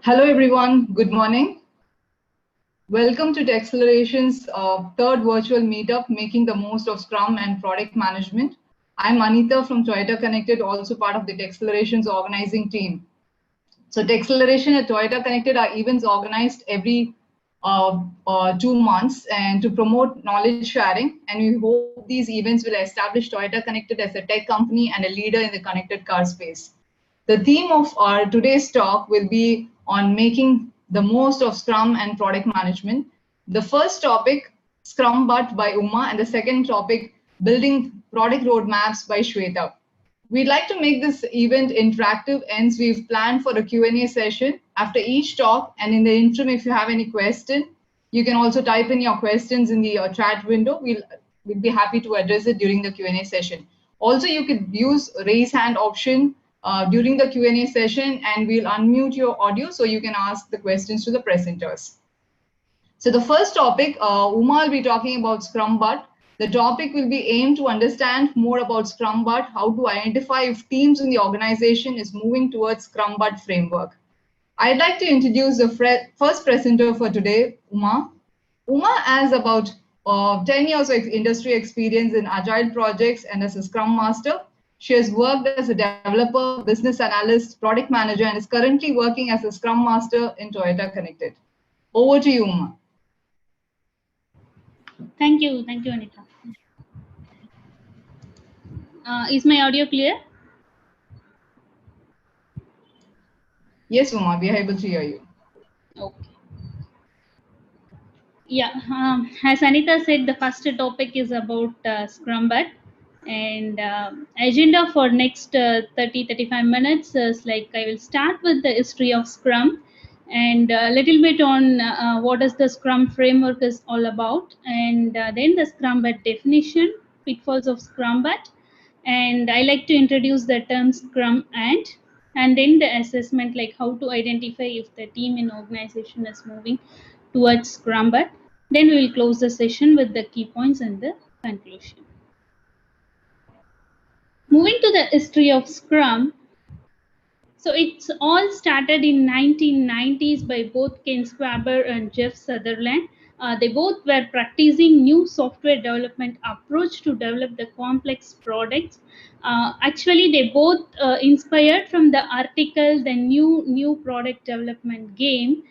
Hello everyone, good morning. Welcome to Texceleration's third virtual meetup, Making the Most of Scrum and Product Management. I'm Anita from Toyota Connected, also part of the Texceleration's organizing team. So Texceleration at Toyota Connected are events organized every 2 months and to promote knowledge sharing. And we hope these events will establish Toyota Connected as a tech company and a leader in the connected car space. The theme of our today's talk will be on making the most of Scrum and product management. The first topic, Scrum Butt by Uma, and the second topic, building product roadmaps by Shweta. We'd like to make this event interactive, hence we've planned for a Q&A session after each talk, and in the interim, if you have any question, you can also type in your questions in the chat window. We'll be happy to address it during the Q&A session. Also, you could use raise hand option during the Q&A session, and we'll unmute your audio so you can ask the questions to the presenters. So the first topic, Uma will be talking about Scrum Butt. The topic will be aimed to understand more about Scrum Butt, how to identify if teams in the organization is moving towards Scrum Butt framework. I'd like to introduce the first presenter for today, Uma. Uma has about 10 years of industry experience in agile projects and as a Scrum Master. She has worked as a developer, business analyst, product manager, and is currently working as a Scrum Master in Toyota Connected. Over to you, Uma. Thank you, Anita. Is my audio clear? Yes, Uma, we are able to hear you. Okay. Yeah, as Anita said, the first topic is about Scrum Butt, and agenda for next 30-35 minutes is like I will start with the history of Scrum and a little bit on what is the Scrum framework is all about, and then the Scrum Butt definition, pitfalls of Scrum Butt, and I like to introduce the term Scrum and then the assessment, like how to identify if the team in organization is moving towards Scrum Butt. Then we will close the session with the key points and the conclusion. Moving to the history of Scrum. So it's all started in 1990s by both Ken Schwaber and Jeff Sutherland. They both were practicing new software development approach to develop the complex products. Actually, they both inspired from the article, the new product development game,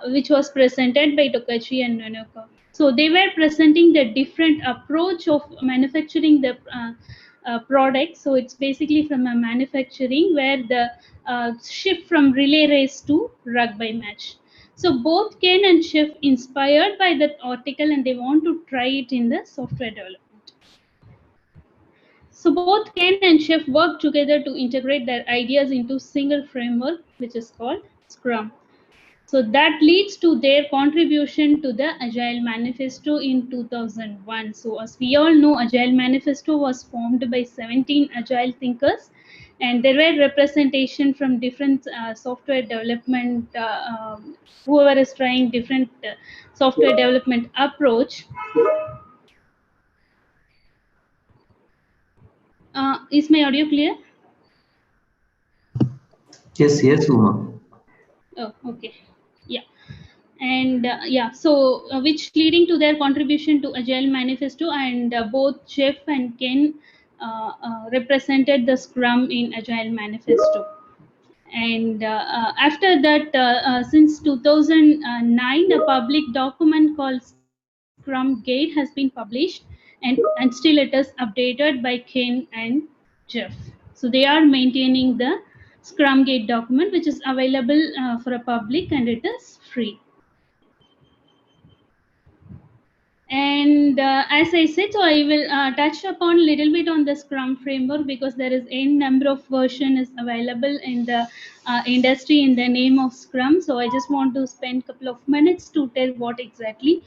which was presented by Tokachi and Nonoko. So they were presenting the different approach of manufacturing the product. So it's basically from a manufacturing where the shift from relay race to rug by match. So both Ken and Jeff inspired by that article and they want to try it in the software development. So both Ken and Jeff worked together to integrate their ideas into single framework, which is called Scrum. So that leads to their contribution to the Agile Manifesto in 2001. So as we all know, Agile Manifesto was formed by 17 Agile thinkers, and there were representation from different software development, whoever is trying different software development approach. Is my audio clear? Yes, Uma. Oh, okay. Yeah. And so which leading to their contribution to Agile Manifesto, and both Jeff and Ken represented the Scrum in Agile Manifesto. And after that, since 2009, a public document called Scrum Guide has been published, and still it is updated by Ken and Jeff. So they are maintaining the Scrum Guide document, which is available for a public, and it is free. And as I said, so I will touch upon a little bit on the Scrum framework, because there is n number of version is available in the industry in the name of Scrum. So I just want to spend a couple of minutes to tell what exactly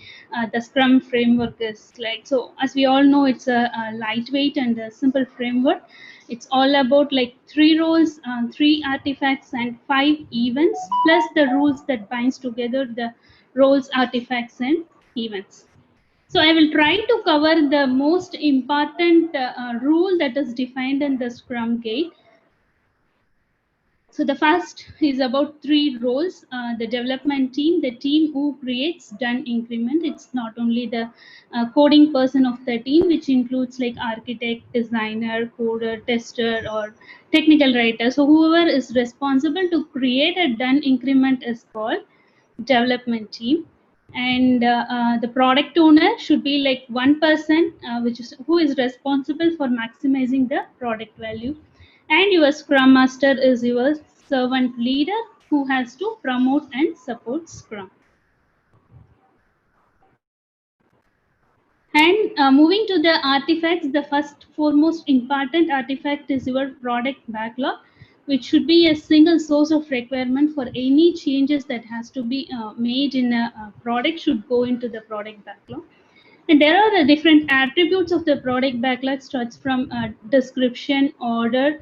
the Scrum framework is like. So as we all know, it's a lightweight and a simple framework. It's all about like 3 roles, 3 artifacts, and 5 events, plus the rules that binds together the roles, artifacts, and events. So I will try to cover the most important rule that is defined in the Scrum Guide. So the first is about 3 roles, the development team, the team who creates done increment. It's not only the coding person of the team, which includes like architect, designer, coder, tester, or technical writer. So whoever is responsible to create a done increment is called development team. And the product owner should be like one person who is responsible for maximizing the product value, and your scrum master is your servant leader who has to promote and support scrum. And moving to the artifacts, the first foremost important artifact is your product backlog, which should be a single source of requirement for any changes that has to be made in a product should go into the product backlog. And there are different attributes of the product backlog, starts from description, order,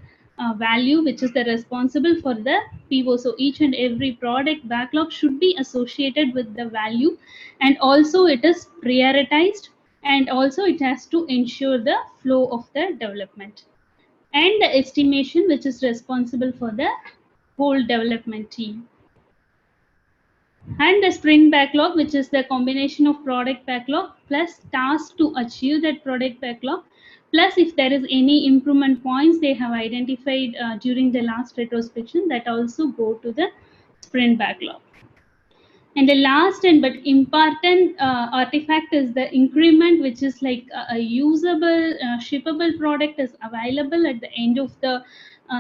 value, which is the responsible for the PO. So each and every product backlog should be associated with the value, and also it is prioritized, and also it has to ensure the flow of the development. And the estimation, which is responsible for the whole development team. And the sprint backlog, which is the combination of product backlog plus tasks to achieve that product backlog, plus if there is any improvement points they have identified during the last retrospection, that also go to the sprint backlog. And the last and but important artifact is the increment, which is like a usable, shippable product is available at the end of the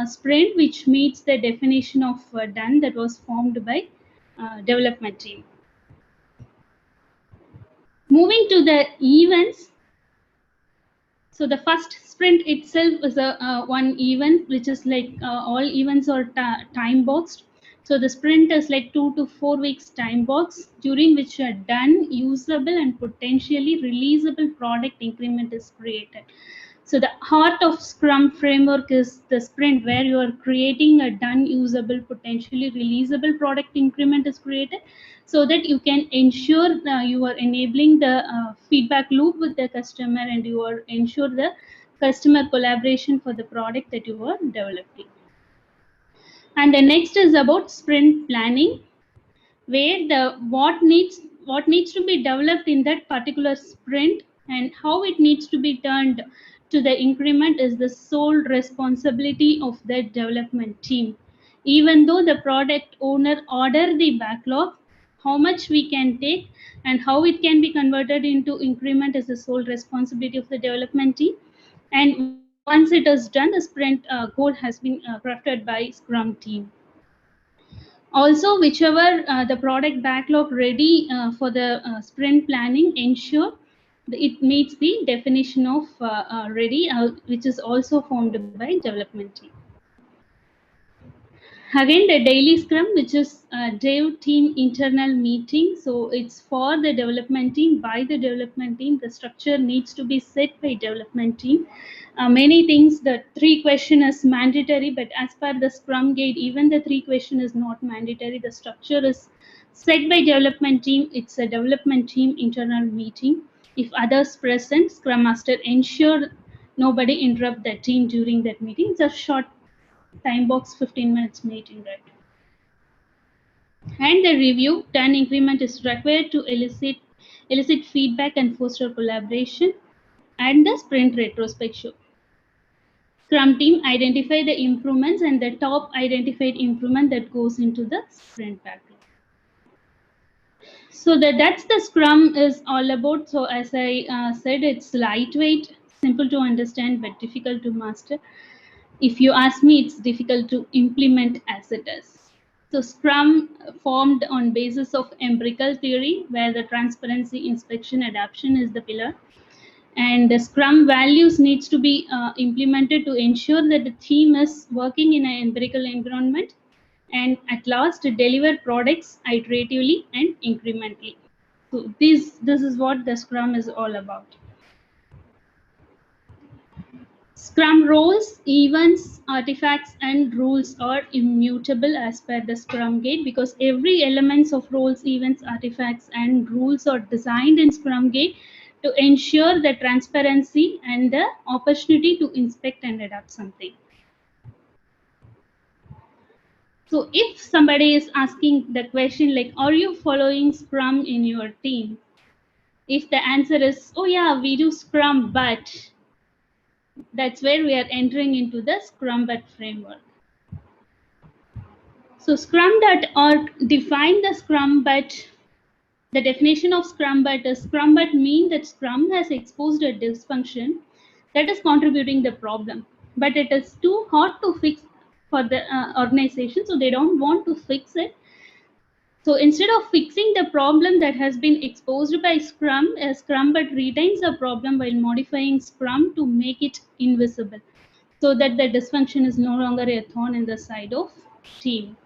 sprint, which meets the definition of done that was formed by development team. Moving to the events. So the first sprint itself is a one event, which is like all events are time boxed. So the sprint is like 2 to 4 weeks time box, during which a done, usable, and potentially releasable product increment is created. So the heart of Scrum framework is the sprint, where you are creating a done, usable, potentially releasable product increment is created, so that you can ensure you are enabling the feedback loop with the customer, and you are ensure the customer collaboration for the product that you are developing. And the next is about sprint planning, where the what needs to be developed in that particular sprint and how it needs to be turned to the increment is the sole responsibility of the development team. Even though the product owner order the backlog, how much we can take and how it can be converted into increment is the sole responsibility of the development team. And once it is done, the sprint goal has been crafted by Scrum team. Also, whichever the product backlog ready for the sprint planning, ensure it meets the definition of ready, which is also formed by development team. Again, the daily scrum, which is dev team internal meeting. So it's for the development team, by the development team. The structure needs to be set by development team. Many things, the 3 question is mandatory, but as per the Scrum Guide, even the 3 question is not mandatory. The structure is set by development team. It's a development team internal meeting. If others present, Scrum Master ensure nobody interrupt the team during that meeting. It's a short time box, 15 minutes meeting, right? And the review, done increment is required to elicit feedback and foster collaboration. And the sprint retrospection. Scrum team identify the improvements and the top identified improvement that goes into the sprint backlog. So that's the Scrum is all about. So as I said, it's lightweight, simple to understand, but difficult to master. If you ask me, it's difficult to implement as it is. So Scrum formed on basis of empirical theory, where the transparency, inspection, adaptation is the pillar. And the Scrum values needs to be implemented to ensure that the team is working in an empirical environment, and at last to deliver products iteratively and incrementally. So this is what the Scrum is all about. Scrum roles, events, artifacts, and rules are immutable as per the Scrum Guide, because every elements of roles, events, artifacts, and rules are designed in Scrum Guide to ensure the transparency and the opportunity to inspect and adapt something. So if somebody is asking the question like, are you following Scrum in your team? If the answer is, oh yeah, we do Scrum, but that's where we are entering into the Scrum but framework. So Scrum.org define the Scrum but. The definition of Scrum but is Scrum but mean that Scrum has exposed a dysfunction that is contributing the problem, but it is too hard to fix for the organization, so they don't want to fix it. So instead of fixing the problem that has been exposed by Scrum, Scrum but retains the problem while modifying Scrum to make it invisible, so that the dysfunction is no longer a thorn in the side of team.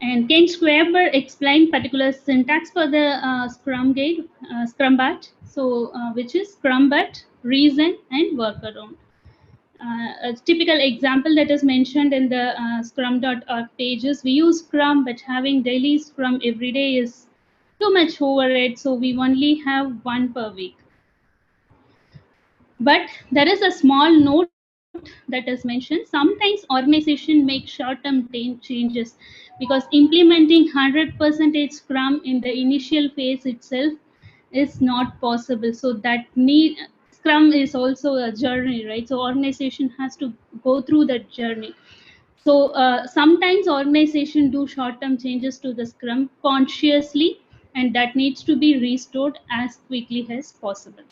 And Ken Schwaber explained particular syntax for the Scrum Guide, Scrumbat, which is Scrumbat, reason, and workaround. A typical example that is mentioned in the Scrum.org pages, we use Scrum, but having daily Scrum every day is too much overhead, so we only have one per week. But there is a small note that is mentioned. Sometimes organization make short-term changes because implementing 100% Scrum in the initial phase itself is not possible. So that Scrum is also a journey, right? So organization has to go through that journey. So sometimes organization do short-term changes to the Scrum consciously, and that needs to be restored as quickly as possible.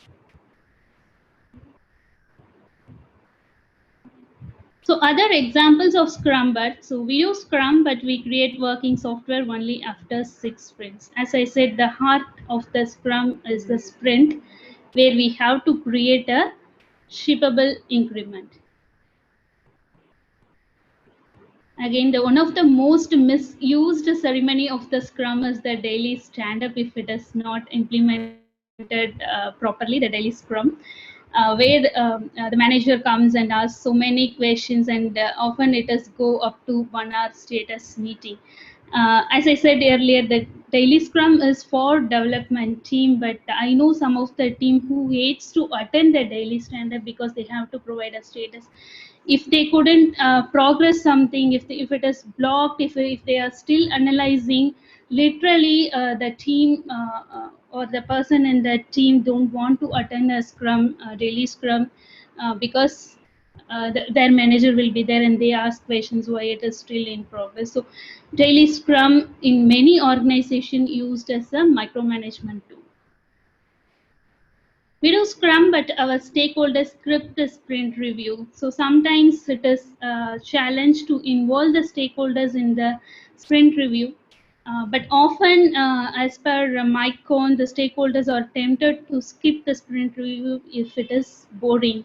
So other examples of Scrum, so we use Scrum, but we create working software only after 6 sprints. As I said, the heart of the Scrum is the sprint, where we have to create a shippable increment. Again, one of the most misused ceremony of the Scrum is the daily stand-up if it is not implemented properly, the daily Scrum. Where the manager comes and asks so many questions, and often it does go up to 1 hour status meeting. As I said earlier, the daily Scrum is for development team, but I know some of the team who hates to attend the daily stand-up because they have to provide a status. If they couldn't progress something, if it is blocked, if they are still analyzing, literally the team or the person in that team don't want to attend a Scrum, daily Scrum, because their manager will be there and they ask questions why it is still in progress. So daily Scrum in many organizations used as a micromanagement tool. We do Scrum, but our stakeholders script the sprint review. So sometimes it is a challenge to involve the stakeholders in the sprint review. But often, as per Mike Cohn, the stakeholders are tempted to skip the sprint review if it is boring,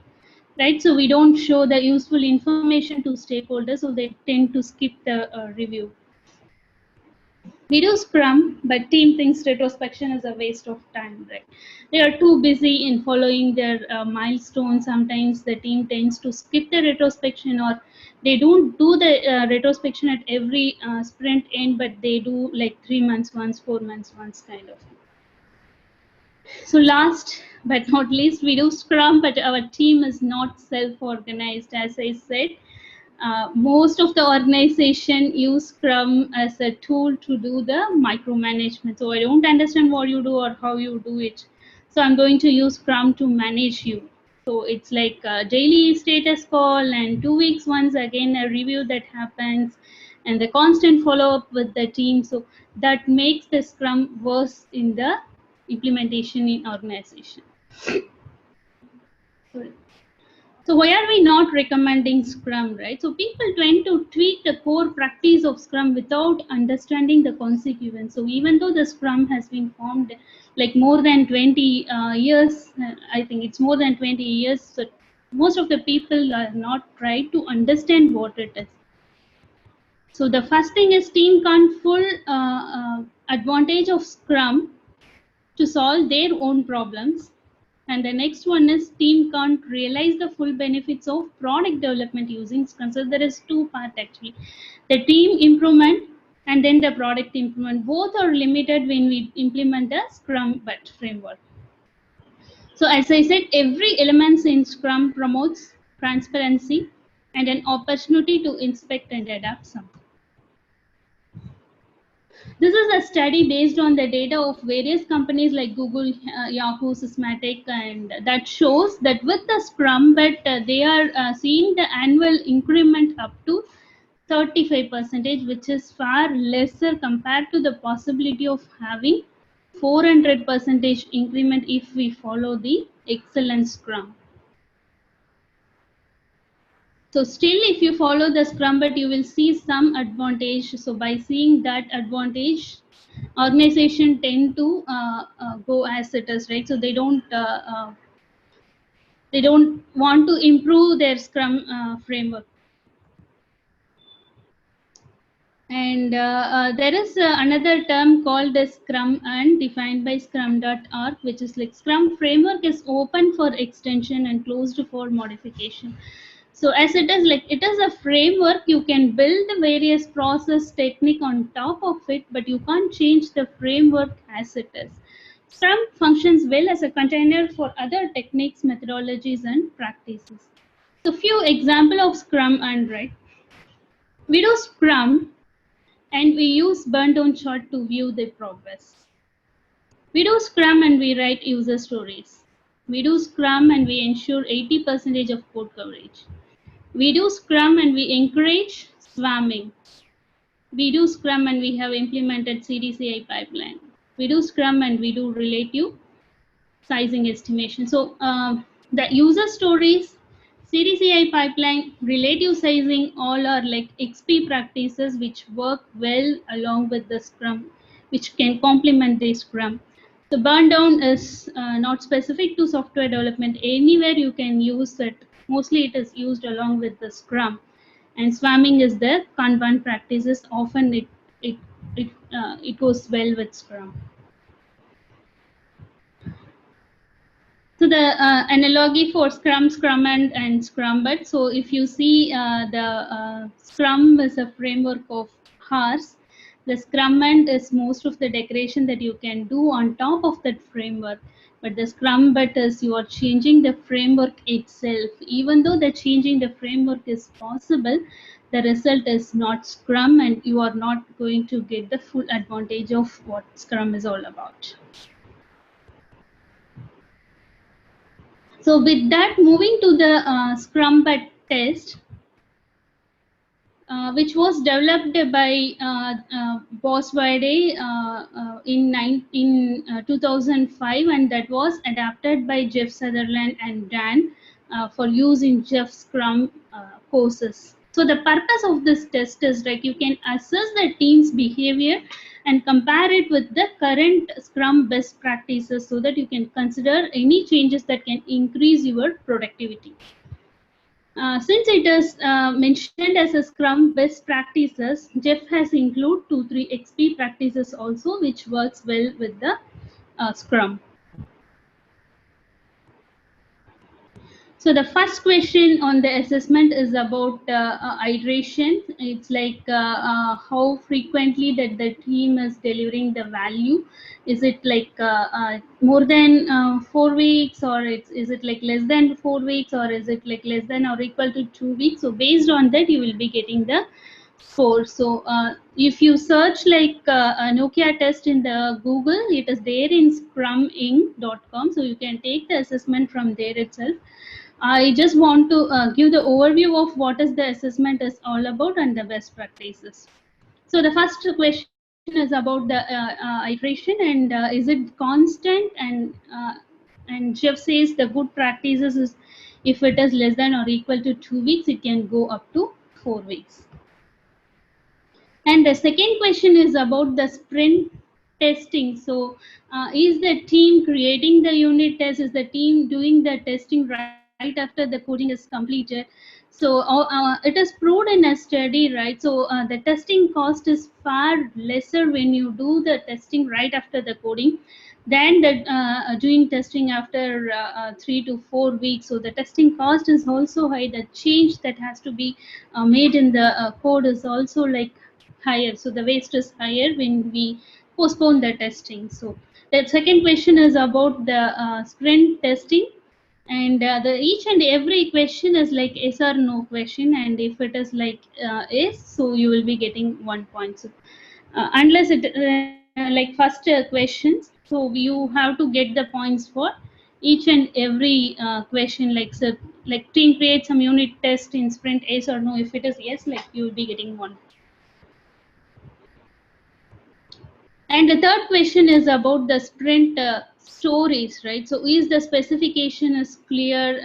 right? So we don't show the useful information to stakeholders, so they tend to skip the review. We do Scrum, but team thinks retrospection is a waste of time, right? They are too busy in following their milestones. Sometimes the team tends to skip the retrospection, or they don't do the retrospection at every sprint end, but they do like 3 months once, 4 months once kind of. So last but not least, we do Scrum, but our team is not self-organized. As I said, most of the organization use Scrum as a tool to do the micromanagement. So I don't understand what you do or how you do it, so I'm going to use Scrum to manage you. So it's like a daily status call, and 2 weeks once again a review that happens, and the constant follow-up with the team. So that makes the Scrum worse in the implementation in organization. So why are we not recommending Scrum, right? So people tend to tweak the core practice of Scrum without understanding the consequence. So even though the Scrum has been formed like more than 20 years, I think it's more than 20 years, so most of the people are not tried to understand what it is. So the first thing is team can't full advantage of Scrum to solve their own problems. And the next one is team can't realize the full benefits of product development using Scrum. So there is two parts actually. The team improvement and then the product improvement. Both are limited when we implement a Scrum but framework. So as I said, every element in Scrum promotes transparency and an opportunity to inspect and adapt something. This is a study based on the data of various companies like Google, Yahoo, Systematic, and that shows that with the Scrum, but they are seeing the annual increment up to 35%, which is far lesser compared to the possibility of having 400% increment if we follow the excellent Scrum. So still, if you follow the Scrum, but you will see some advantage. So by seeing that advantage, organization tend to go as it is, right? So they don't want to improve their Scrum framework. And there is another term called the Scrum and defined by scrum.org, which is like Scrum framework is open for extension and closed for modification. So as it is like, it is a framework, you can build the various process technique on top of it, but you can't change the framework as it is. Scrum functions well as a container for other techniques, methodologies, and practices. So few example of Scrum and right. We do Scrum and we use burn down chart to view the progress. We do Scrum and we write user stories. We do Scrum and we ensure 80% of code coverage. We do Scrum and we encourage swarming. We do Scrum and we have implemented CDCI pipeline. We do Scrum and we do relative sizing estimation. So the user stories, CDCI pipeline, relative sizing, all are like XP practices which work well along with the Scrum, which can complement the Scrum. The burn down is not specific to software development. Anywhere you can use it. Mostly it is used along with the Scrum. And swarming is the Kanban practices. Often it goes well with Scrum. So the analogy for Scrum, Scrum and Scrum, but so if you see the Scrum is a framework of hours, the Scrum is most of the decoration that you can do on top of that framework. But the Scrum but is you are changing the framework itself. Even though the changing the framework is possible, the result is not Scrum, and you are not going to get the full advantage of what Scrum is all about. So with that, moving to the Scrum but test, which was developed by Boss Wade in 2005, and that was adapted by Jeff Sutherland and Dan for use in Jeff Scrum courses. So the purpose of this test is like you can assess the team's behavior and compare it with the current Scrum best practices so that you can consider any changes that can increase your productivity. Since it is mentioned as a Scrum best practices, Jeff has included 2-3 XP practices also, which works well with the Scrum. So the first question on the assessment is about iteration. It's like how frequently that the team is delivering the value. Is it like more than 4 weeks, or is it like less than 4 weeks, or is it like less than or equal to 2 weeks? So based on that, you will be getting the score. So if you search like a Nokia test in the Google, it is there in scruminc.com. So you can take the assessment from there itself. I just want to give the overview of what is the assessment is all about and the best practices. So the first question is about the iteration, and is it constant? And Jeff says the good practices is if it is less than or equal to 2 weeks, it can go up to 4 weeks. And the second question is about the sprint testing. So is the team creating the unit test? Is the team doing the testing right after the coding is completed? So it is proved in a study, right? So the testing cost is far lesser when you do the testing right after the coding than the doing testing after 3 to 4 weeks. So the testing cost is also high. The change that has to be made in the code is also like higher. So the waste is higher when we postpone the testing. So the second question is about the sprint testing. And the each and every question is like yes or no question, and if it is like yes, so you will be getting 1 point. So unless it like first questions. So you have to get the points for each and every question. Like, so, like team create some unit test in sprint, yes or no. If it is yes, like you will be getting 1. And the third question is about the sprint stories, right? So is the specification is clear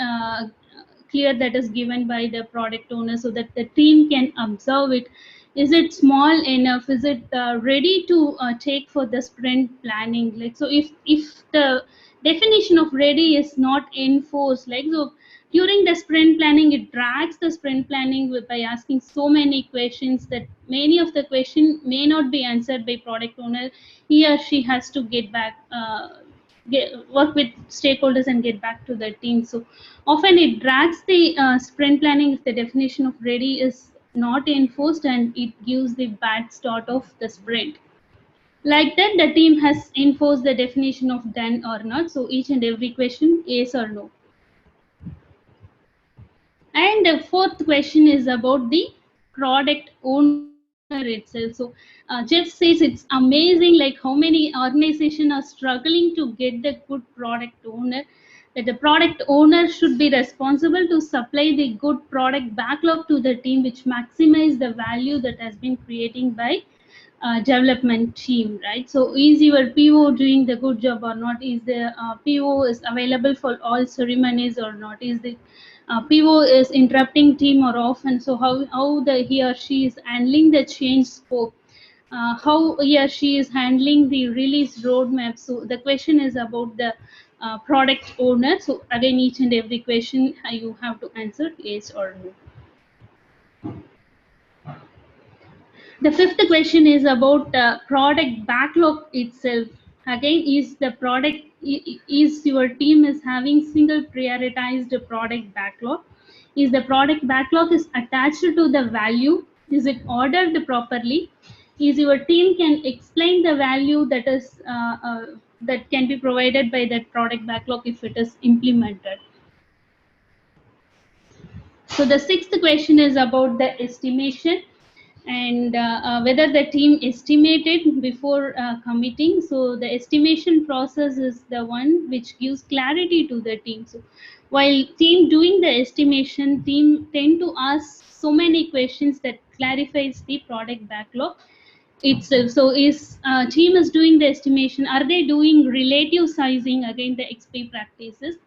that is given by the product owner so that the team can observe it? Is it small enough? Is it ready to take for the sprint planning? Like, so if the definition of ready is not enforced, like, so during the sprint planning, it drags the sprint planning by asking so many questions that many of the question may not be answered by product owner. He or she has to get back, work with stakeholders and get back to the team. So often it drags the sprint planning if the definition of ready is not enforced, and it gives the bad start of the sprint. Like that, the team has enforced the definition of done or not. So each and every question, yes or no. And the fourth question is about the product owner itself. So Jeff says it's amazing like how many organizations are struggling to get the good product owner, that the product owner should be responsible to supply the good product backlog to the team, which maximize the value that has been creating by development team, right? So is your PO doing the good job or not? Is the PO is available for all ceremonies or not? Is the PO is interrupting team or often? So how the he or she is handling the change scope? How he or she is handling the release roadmap? So the question is about the product owner. So again, each and every question you have to answer yes or no. The fifth question is about product backlog itself. Again, is the product, is your team is having single prioritized product backlog? Is the product backlog is attached to the value? Is it ordered properly? Is your team can explain the value that is that can be provided by that product backlog if it is implemented? So the sixth question is about the estimation and whether the team estimated before committing. So the estimation process is the one which gives clarity to the team. So while team doing the estimation, team tend to ask so many questions that clarifies the product backlog itself. So is team is doing the estimation, are they doing relative sizing? Again, the XP practices,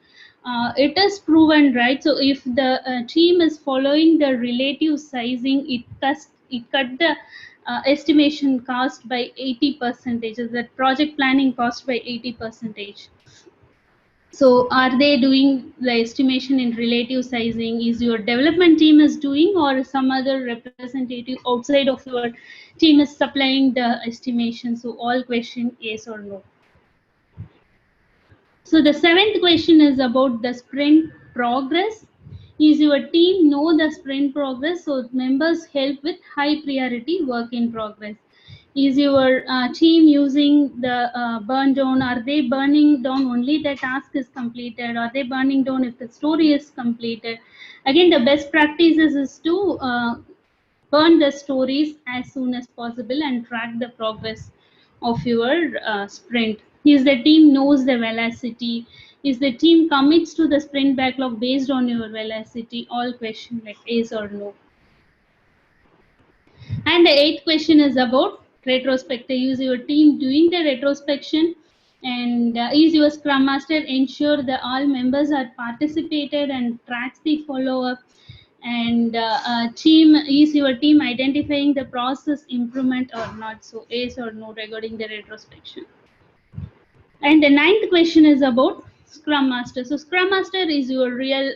it is proven, right? So if the team is following the relative sizing, it cut the estimation cost by 80%, that project planning cost by 80%. So are they doing the estimation in relative sizing? Is your development team is doing, or some other representative outside of your team is supplying the estimation? So all question yes or no. So the seventh question is about the sprint progress. Is your team know the sprint progress? So members help with high priority work in progress. Is your team using the burn down? Are they burning down only the task is completed? Are they burning down if the story is completed? Again, the best practices is to burn the stories as soon as possible and track the progress of your sprint. Is the team knows the velocity? Is the team commits to the sprint backlog based on your velocity? All question like yes or no. And the eighth question is about retrospective. Is your team doing the retrospection? And is your Scrum Master ensure that all members are participated and tracks the follow-up? And team, is your team identifying the process improvement or not? So yes or no regarding the retrospection. And the ninth question is about Scrum Master. So Scrum Master is your real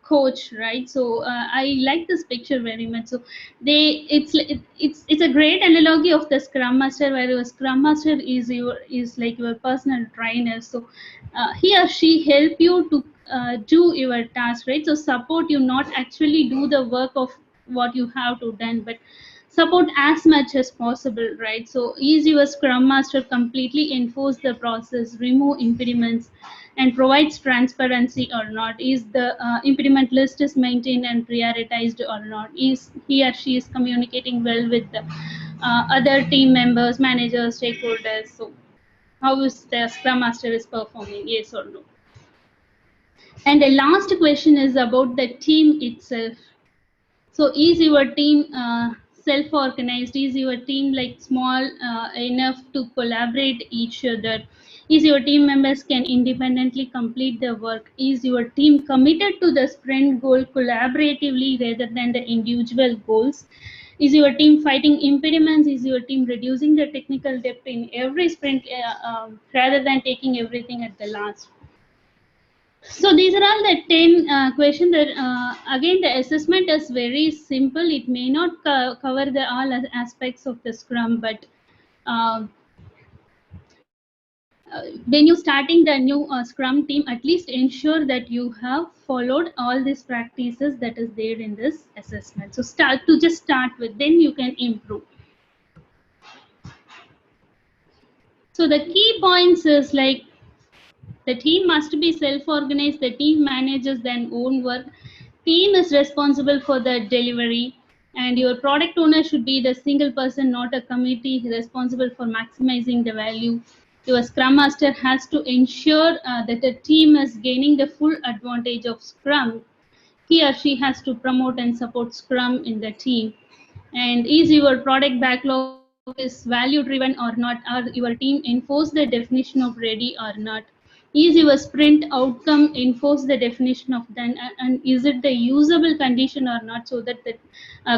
coach, right? So I like this picture very much. So it's a great analogy of the Scrum Master, where your Scrum Master is like your personal trainer. So he or she help you to do your task, right? So support you, not actually do the work of what you have to done, but support as much as possible, right? So is your Scrum Master completely enforce the process, remove impediments, and provides transparency or not? Is the impediment list is maintained and prioritized or not? Is he or she is communicating well with the other team members, managers, stakeholders. So how is the Scrum Master is performing, yes or no? And the last question is about the team itself. So is your team self-organized? Is your team like small enough to collaborate each other? Is your team members can independently complete the work? Is your team committed to the sprint goal collaboratively rather than the individual goals? Is your team fighting impediments? Is your team reducing the technical depth in every sprint rather than taking everything at the last? So these are all the 10 questions that again the assessment is very simple. It may not cover the all aspects of the Scrum, but when you starting the new Scrum team, at least ensure that you have followed all these practices that is there in this assessment. So start with, then you can improve. So the key points is like the team must be self-organized. The team manages their own work. Team is responsible for the delivery, and your product owner should be the single person, not a committee, responsible for maximizing the value. Your Scrum Master has to ensure that the team is gaining the full advantage of Scrum. He or she has to promote and support Scrum in the team. And is your product backlog is value driven or not? Are your team enforce the definition of ready or not? Is your sprint outcome enforce the definition of done, and is it the usable condition or not, so that the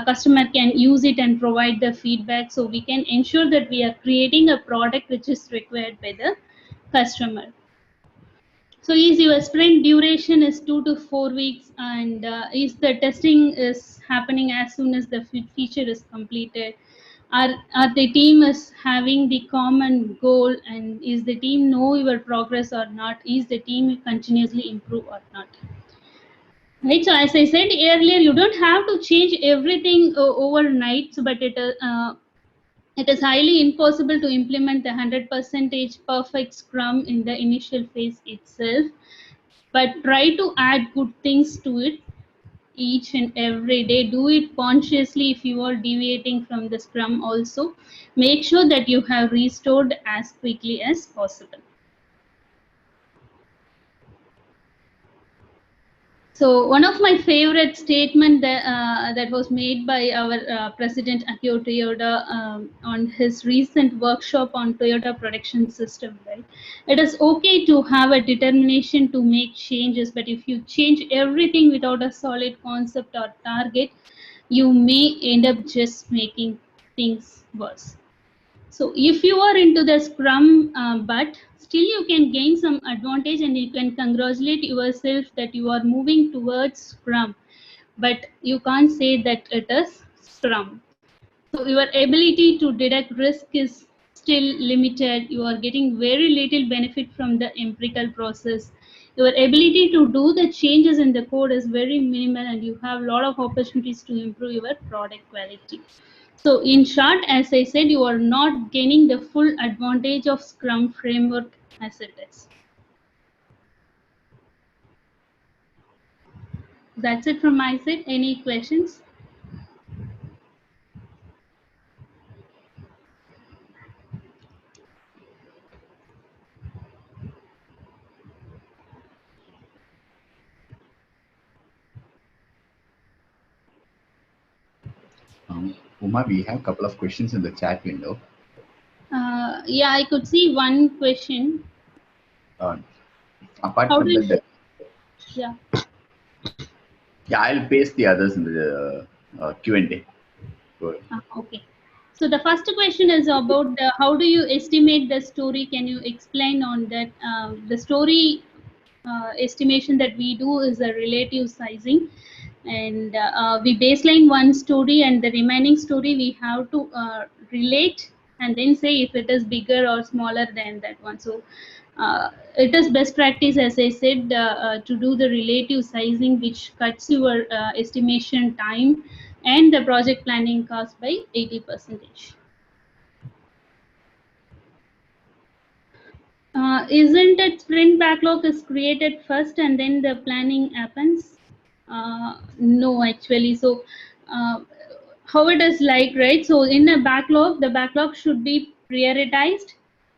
customer can use it and provide the feedback, so we can ensure that we are creating a product which is required by the customer. So is your sprint duration is 2 to 4 weeks, and is the testing is happening as soon as the feature is completed? Are the team is having the common goal, and is the team know your progress or not? Is the team continuously improve or not? Right. So as I said earlier, you don't have to change everything overnight, but it is highly impossible to implement the 100% perfect Scrum in the initial phase itself. But try to add good things to it each and every day. Do it consciously. If you are deviating from the Scrum also, make sure that you have restored as quickly as possible. So one of my favorite statement that was made by our President Akio Toyoda on his recent workshop on Toyota production system, right? It is okay to have a determination to make changes, but if you change everything without a solid concept or target, you may end up just making things worse. So if you are into the Scrum, but still you can gain some advantage, and you can congratulate yourself that you are moving towards Scrum, but you can't say that it is Scrum. So your ability to detect risk is still limited. You are getting very little benefit from the empirical process. Your ability to do the changes in the code is very minimal, and you have a lot of opportunities to improve your product quality. So in short, as I said, you are not gaining the full advantage of Scrum framework as it is. That's it from my side. Any questions? Uma, we have a couple of questions in the chat window. Yeah, I could see one question. Apart How from do that, yeah. Yeah, I'll paste the others in the Q&A. Okay. So the first question is about how do you estimate the story? Can you explain on that? The story estimation that we do is a relative sizing, and we baseline one story, and the remaining story we have to relate and then say if it is bigger or smaller than that one. So it is best practice, as I said, to do the relative sizing, which cuts your estimation time and the project planning cost by 80%. Isn't it sprint backlog is created first and then the planning happens? No, actually. So how it is like, right? So in a backlog, the backlog should be prioritized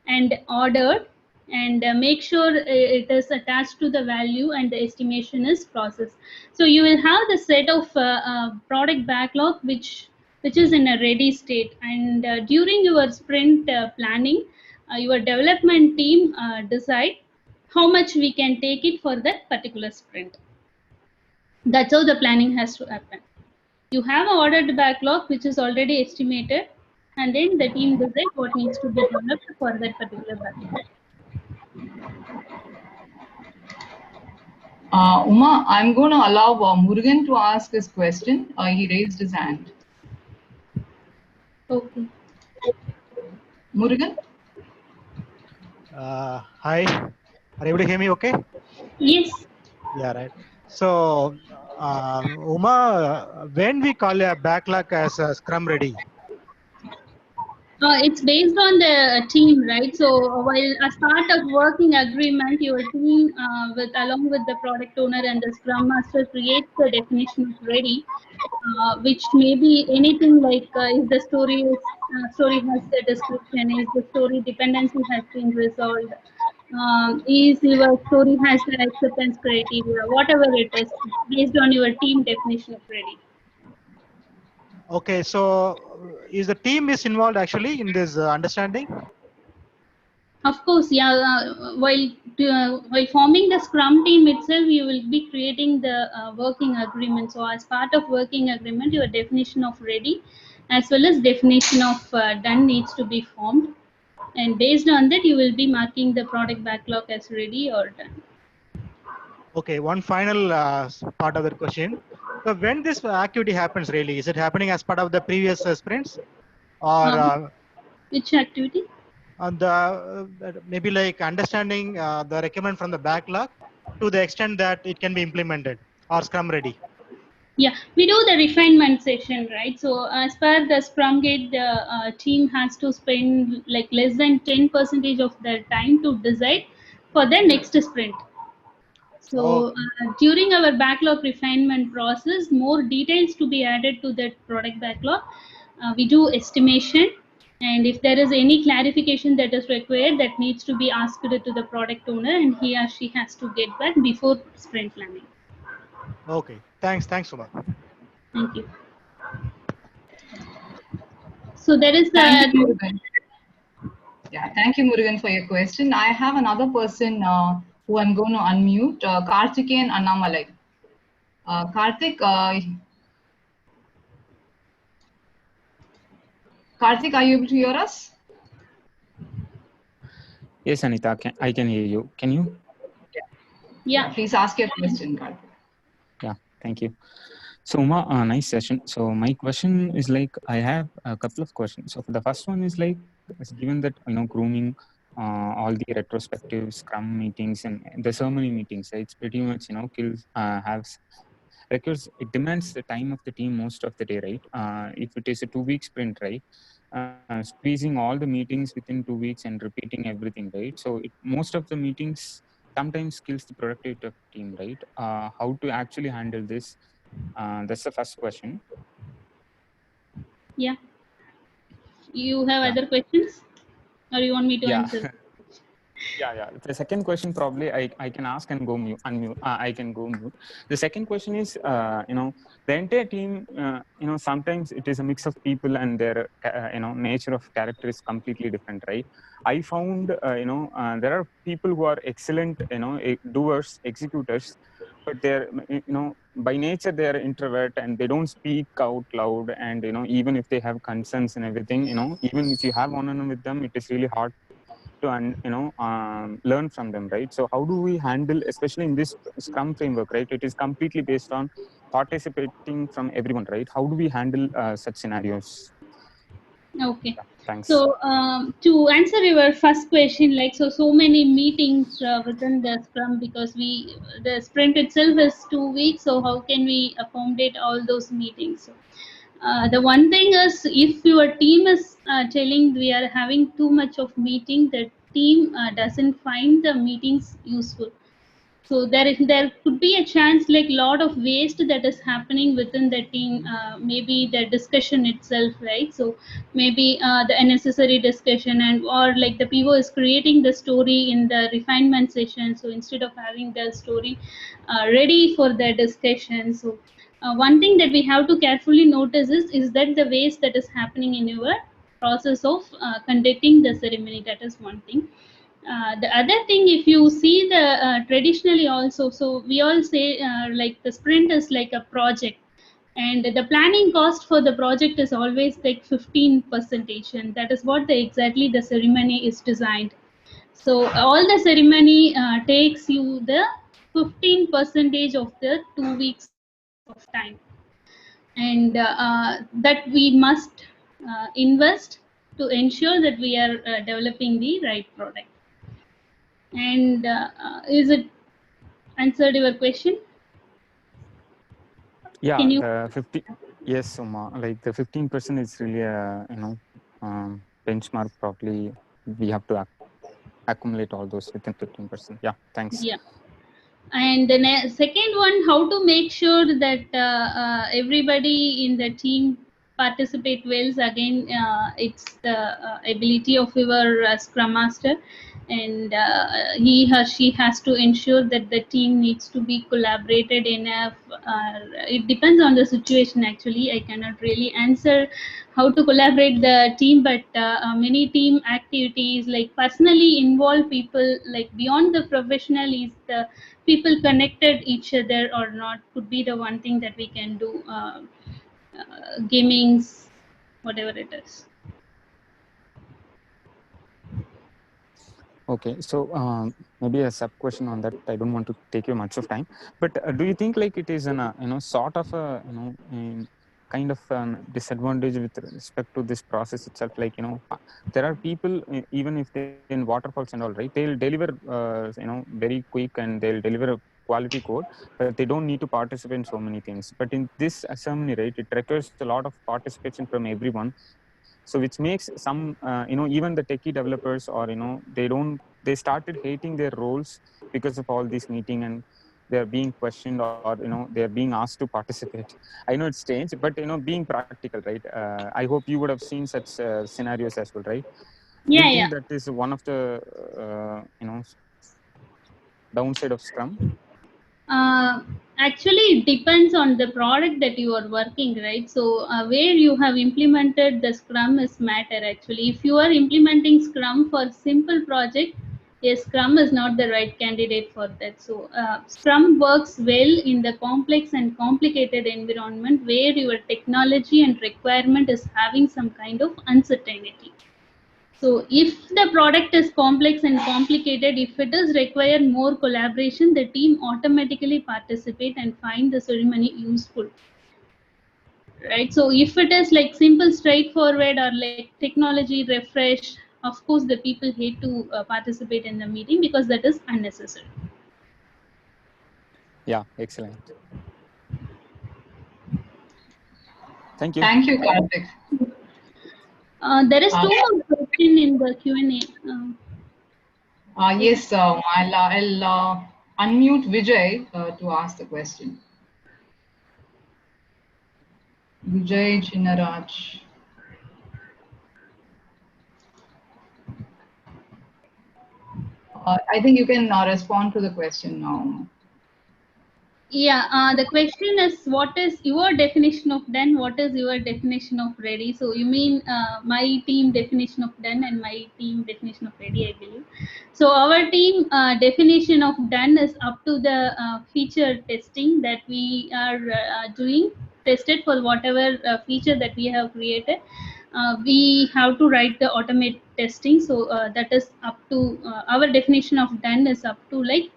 and ordered, and make sure it is attached to the value and the estimation is processed. So you will have the set of product backlog which is in a ready state, and during your sprint planning, your development team decide how much we can take it for that particular sprint. That's how the planning has to happen. You have an ordered backlog which is already estimated, and then the team decides what needs to be developed for that particular backlog. Uma, I'm going to allow Murugan to ask his question. He raised his hand. Okay. Murugan? Hi, are you able to hear me okay? Yes. Yeah, right. So, Uma, when we call a backlog as a Scrum ready? It's based on the team, right? So while as part of working agreement, your team, along with the product owner and the Scrum Master, creates the definition of ready, which may be anything like if the story has the description, if the story dependency has been resolved, is your story has the acceptance criteria, whatever it is, based on your team definition of ready. Okay, so is the team is involved actually in this understanding? Of course, yeah. While forming the Scrum team itself, you will be creating the working agreement. So, as part of working agreement, your definition of ready, as well as definition of done, needs to be formed, and based on that, you will be marking the product backlog as ready or done. Okay, one final part of the question. So, when this activity happens, really, is it happening as part of the previous sprints, or which activity? Maybe like understanding the requirement from the backlog to the extent that it can be implemented or Scrum ready? Yeah, we do the refinement session, right? So as per the Scrum Guide, the team has to spend like less than 10% of their time to decide for the next sprint. So during our backlog refinement process, more details to be added to that product backlog. We do estimation, and if there is any clarification that is required, that needs to be asked to the product owner, and he or she has to get back before sprint planning. Okay, thanks, Uma. Thank you. So there is Thank you, Murugan. Yeah, thank you, Murugan, for your question. I have another person who I'm going to unmute, Karthikeyan Annamalai. Karthik, Karthik, are you able to hear us? Yes, Anita, I can hear you. Can you? Yeah. Please ask your question, Karthik. Yeah, thank you. So, Uma, nice session. So, my question is like, I have a couple of questions. So, the first one is like, given that, grooming, all the retrospective Scrum meetings and the ceremony meetings, it's pretty much, requires, it demands the time of the team most of the day, right? If it is a 2-week sprint, right? Squeezing all the meetings within 2 weeks and repeating everything, right? So, most of the meetings sometimes kills the productivity of the team, right? How to actually handle this? That's the first question. Yeah. You have other questions, or you want me to answer? Yeah. The second question probably I can ask and go unmute. I can go mute. The second question is, the entire team, sometimes it is a mix of people and their, nature of character is completely different, right? I found, there are people who are excellent, doers, executors, but they're, by nature they are introvert and they don't speak out loud. And, even if they have concerns and everything, even if you have one-on-one with them, it is really hard to learn from them, right? So how do we handle, especially in this Scrum framework, right? It is completely based on participating from everyone, right? How do we handle such scenarios? Okay. Thanks. So to answer your first question, like so many meetings within the Scrum, because the sprint itself is 2 weeks. So how can we accommodate all those meetings? The one thing is, if your team is telling we are having too much of meeting, the team doesn't find the meetings useful. So there could be a chance like lot of waste that is happening within the team, maybe the discussion itself, right? So maybe the unnecessary discussion, and or like the PO is creating the story in the refinement session, so instead of having the story ready for the discussion. So one thing that we have to carefully notice is that the waste that is happening in your process of conducting the ceremony. That is one thing. The other thing, if you see the traditionally also, so we all say like the sprint is like a project, and the planning cost for the project is always like 15%, and that is what exactly the ceremony is designed. So all the ceremony takes you the 15% of the 2 weeks of time, and that we must invest to ensure that we are developing the right product. And is it answered your question? Yeah, Can you? the 50. Yes, Suma. Like the 15% is really a benchmark. Probably we have to accumulate all those within 15%. Yeah, thanks. Yeah. And the second one, how to make sure that everybody in the team participate well. Again, it's the ability of your Scrum Master, and he or she has to ensure that the team needs to be collaborated enough. It depends on the situation. Actually, I cannot really answer how to collaborate the team, but many team activities like personally involve people, like beyond the professional, is the people connected each other or not, could be the one thing that we can do. Gamings, whatever it is. Okay, so maybe a sub question on that. I don't want to take you much of time, but do you think like it is an sort of a kind of disadvantage with respect to this process itself? Like there are people even if they in waterfalls and all, right? They'll deliver very quick and they'll deliver a quality code, but they don't need to participate in so many things. But in this ceremony, right, it requires a lot of participation from everyone. So which makes some even the techie developers, or they started hating their roles because of all this meeting, and they're being questioned, or they're being asked to participate. I know it's strange, but being practical, right? I hope you would have seen such scenarios as well, right? Do Yeah, you yeah. think that is one of the downside of Scrum? Actually, it depends on the product that you are working, right? So where you have implemented the Scrum is matter. Actually, if you are implementing Scrum for simple project, yes, Scrum is not the right candidate for that. So Scrum works well in the complex and complicated environment where your technology and requirement is having some kind of uncertainty. So if the product is complex and complicated, if it does require more collaboration, the team automatically participate and find the ceremony useful. Right. So if it is like simple, straightforward, or like technology refresh, of course the people hate to participate in the meeting because that is unnecessary. Yeah, excellent. Thank you. Thank you, Karthik. There is two more questions in the Q&A. Yes, I'll unmute Vijay to ask the question. Vijay Chinnaraj. I think you can respond to the question now. Yeah, the question is, what is your definition of done? What is your definition of ready? So you mean my team definition of done and my team definition of ready, I believe. So our team definition of done is up to the feature testing that we are doing, tested for whatever feature that we have created. We have to write the automate testing. So that is up to our definition of done is up to like,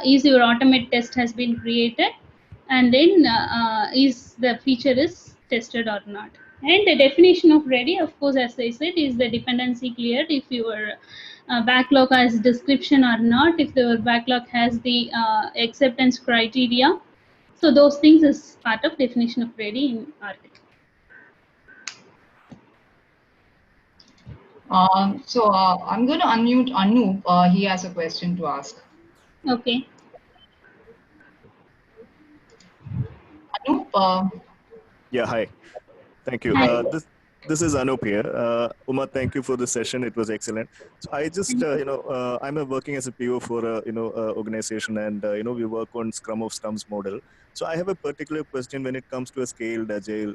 is your automate test has been created, and then is the feature is tested or not. And the definition of ready, of course, as I said, is the dependency cleared, if your backlog has description or not, if the backlog has the acceptance criteria. So those things is part of definition of ready in Arctic. So I'm going to unmute Anup. He has a question to ask. Okay. Yeah, hi. Thank you. Hi. This is Anup here. Uma, thank you for the session. It was excellent. So I just, I'm working as a PO for a, organization, and, we work on Scrum of Scrums model. So I have a particular question when it comes to a scaled agile,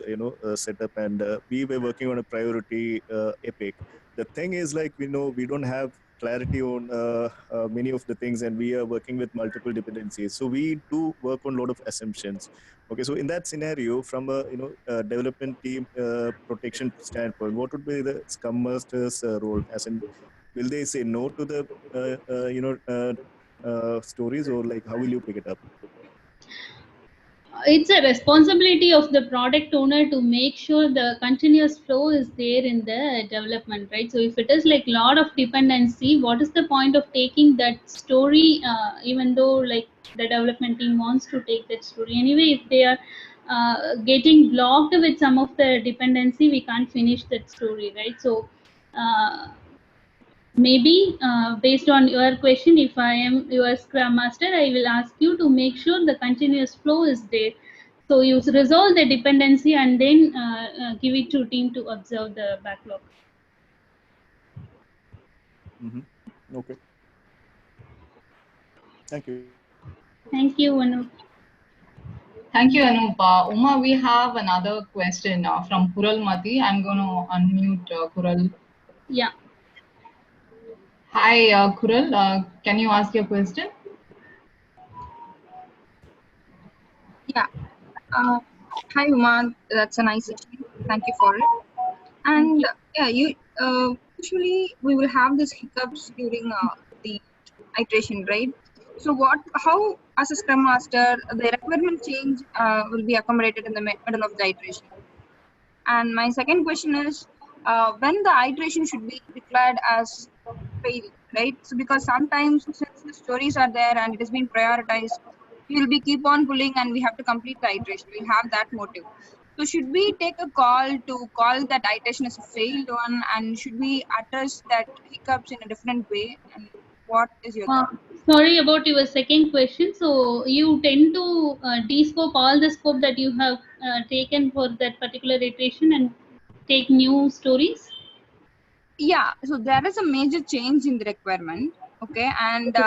setup, and we were working on a priority epic. The thing is, like, we don't have clarity on many of the things, and we are working with multiple dependencies. So we do work on a lot of assumptions. Okay, so in that scenario, from a development team protection standpoint, what would be the Scrum Master's role? As in, will they say no to the stories, or like how will you pick it up? It's a responsibility of the product owner to make sure the continuous flow is there in the development, right? So if it is like lot of dependency, what is the point of taking that story, even though like the development team wants to take that story anyway? If they are getting blocked with some of the dependency, we can't finish that story, right? So maybe based on your question, if I am your Scrum Master, I will ask you to make sure the continuous flow is there. So you resolve the dependency and then give it to team to observe the backlog. Okay. Thank you. Thank you, Anup. Thank you, Anup. Uma, we have another question from Kural Mati. I'm going to unmute Kural. Yeah. Hi, Kural. Can you ask your question? Yeah. Hi, Uma. That's a nice session. Thank you for it. And yeah, usually we will have these hiccups during the iteration, right? So how as a Scrum Master, the requirement change will be accommodated in the middle of the iteration? And my second question is, when the iteration should be declared as failed, right? So because sometimes since the stories are there and it has been prioritized, we will be keep on pulling and we have to complete the iteration. We'll have that motive. So should we take a call to call that iteration as a failed one, and should we address that hiccups in a different way? And what is your thought? Sorry about your second question. So you tend to descope all the scope that you have taken for that particular iteration and take new stories? Yeah, so there is a major change in the requirement, okay, and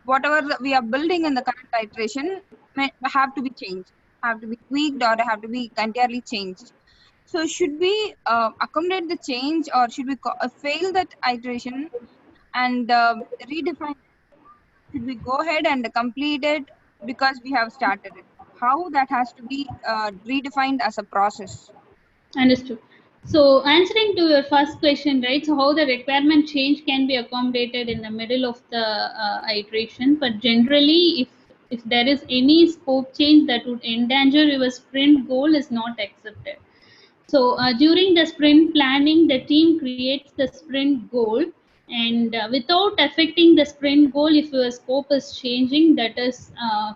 whatever we are building in the current iteration may have to be changed, have to be tweaked, or have to be entirely changed. So should we accommodate the change, or should we fail that iteration and redefine? Should we go ahead and complete it because we have started it? How that has to be redefined as a process? Understood. So answering to your first question, right? So how the requirement change can be accommodated in the middle of the iteration, but generally, if there is any scope change that would endanger your sprint goal, is not accepted. So during the sprint planning, the team creates the sprint goal, and without affecting the sprint goal, if your scope is changing, that is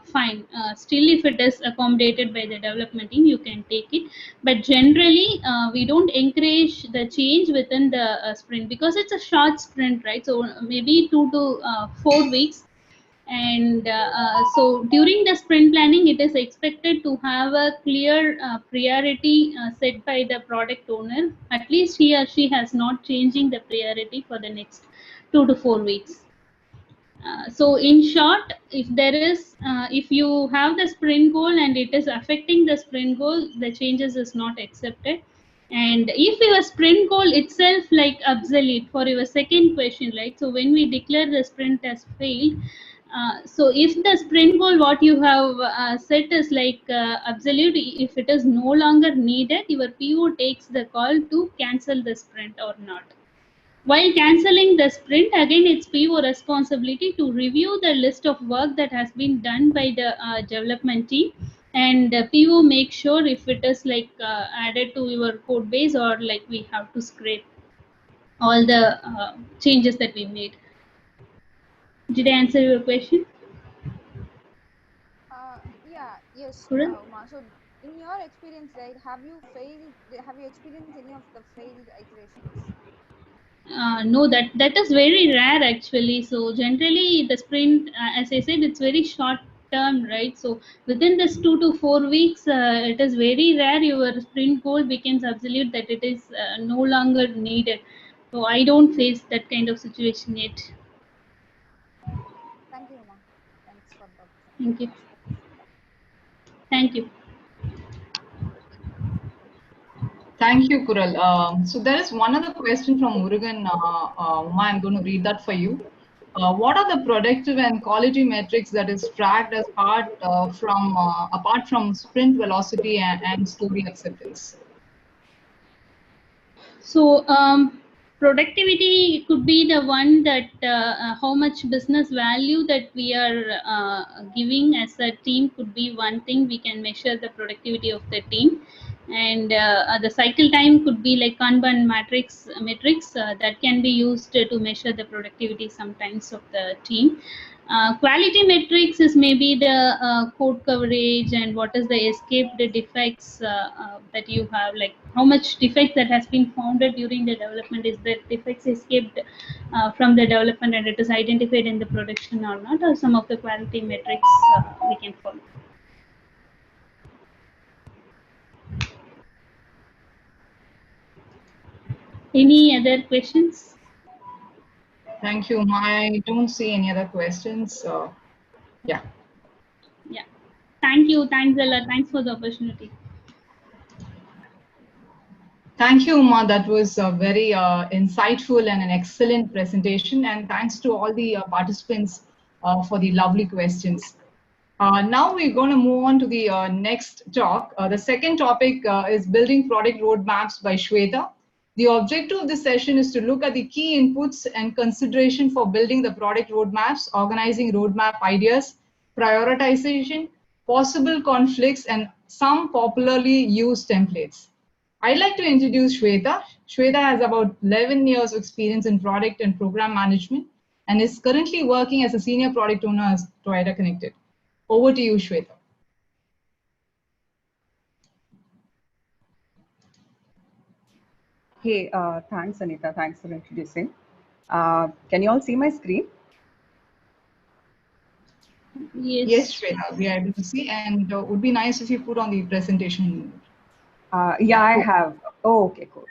fine. Still, if it is accommodated by the development team, you can take it. But generally, we don't encourage the change within the sprint because it's a short sprint, right? So maybe 2 to 4 weeks. And so during the sprint planning, it is expected to have a clear priority set by the product owner. At least he or she has not changing the priority for the next 2 to 4 weeks. So in short, if you have the sprint goal and it is affecting the sprint goal, the changes is not accepted. And if your sprint goal itself like obsolete, for your second question, right? So when we declare the sprint as failed, so if the sprint goal what you have set is like absolute, if it is no longer needed, your PO takes the call to cancel the sprint or not. While cancelling the sprint, again it's PO responsibility to review the list of work that has been done by the development team, and PO make sure if it is like added to your code base, or like we have to scrape all the changes that we made. Did I answer your question? Yes. Kural? So in your experience, right, have you experienced any of the failed iterations? No, that is very rare actually. So generally, the sprint, as I said, it's very short term, right? So within this 2 to 4 weeks, it is very rare your sprint goal becomes absolute, that it is no longer needed. So I don't face that kind of situation yet. Thank you, Uma. Thanks for the Thank you. Thank you. Thank you, Kural. So there is one other question from Murugan. Uma, I'm going to read that for you. What are the productive and quality metrics that is tracked as apart from sprint velocity and story acceptance? So productivity could be the one that how much business value that we are giving as a team could be one thing we can measure the productivity of the team. And the cycle time could be like Kanban metrics that can be used to measure the productivity sometimes of the team. Quality metrics is maybe the code coverage and what is the escaped defects that you have, like how much defects that has been found during the development, is that defects escaped from the development and it is identified in the production or not, or some of the quality metrics we can follow. Any other questions? Thank you. I don't see any other questions. Yeah. Yeah. Thank you. Thanks a lot. Thanks for the opportunity. Thank you, Uma. That was a very insightful and an excellent presentation. And thanks to all the participants for the lovely questions. Now we're going to move on to the next talk. The second topic is building product roadmaps by Shweta. The objective of this session is to look at the key inputs and consideration for building the product roadmaps, organizing roadmap ideas, prioritization, possible conflicts, and some popularly used templates. I'd like to introduce Shweta. Shweta has about 11 years of experience in product and program management and is currently working as a senior product owner at Toyota Connected. Over to you, Shweta. Hey, thanks, Anita. Thanks for introducing. Can you all see my screen? Yes, Shweta, we are able to see, and it would be nice if you put on the presentation. Yeah, I have. Oh, okay, cool.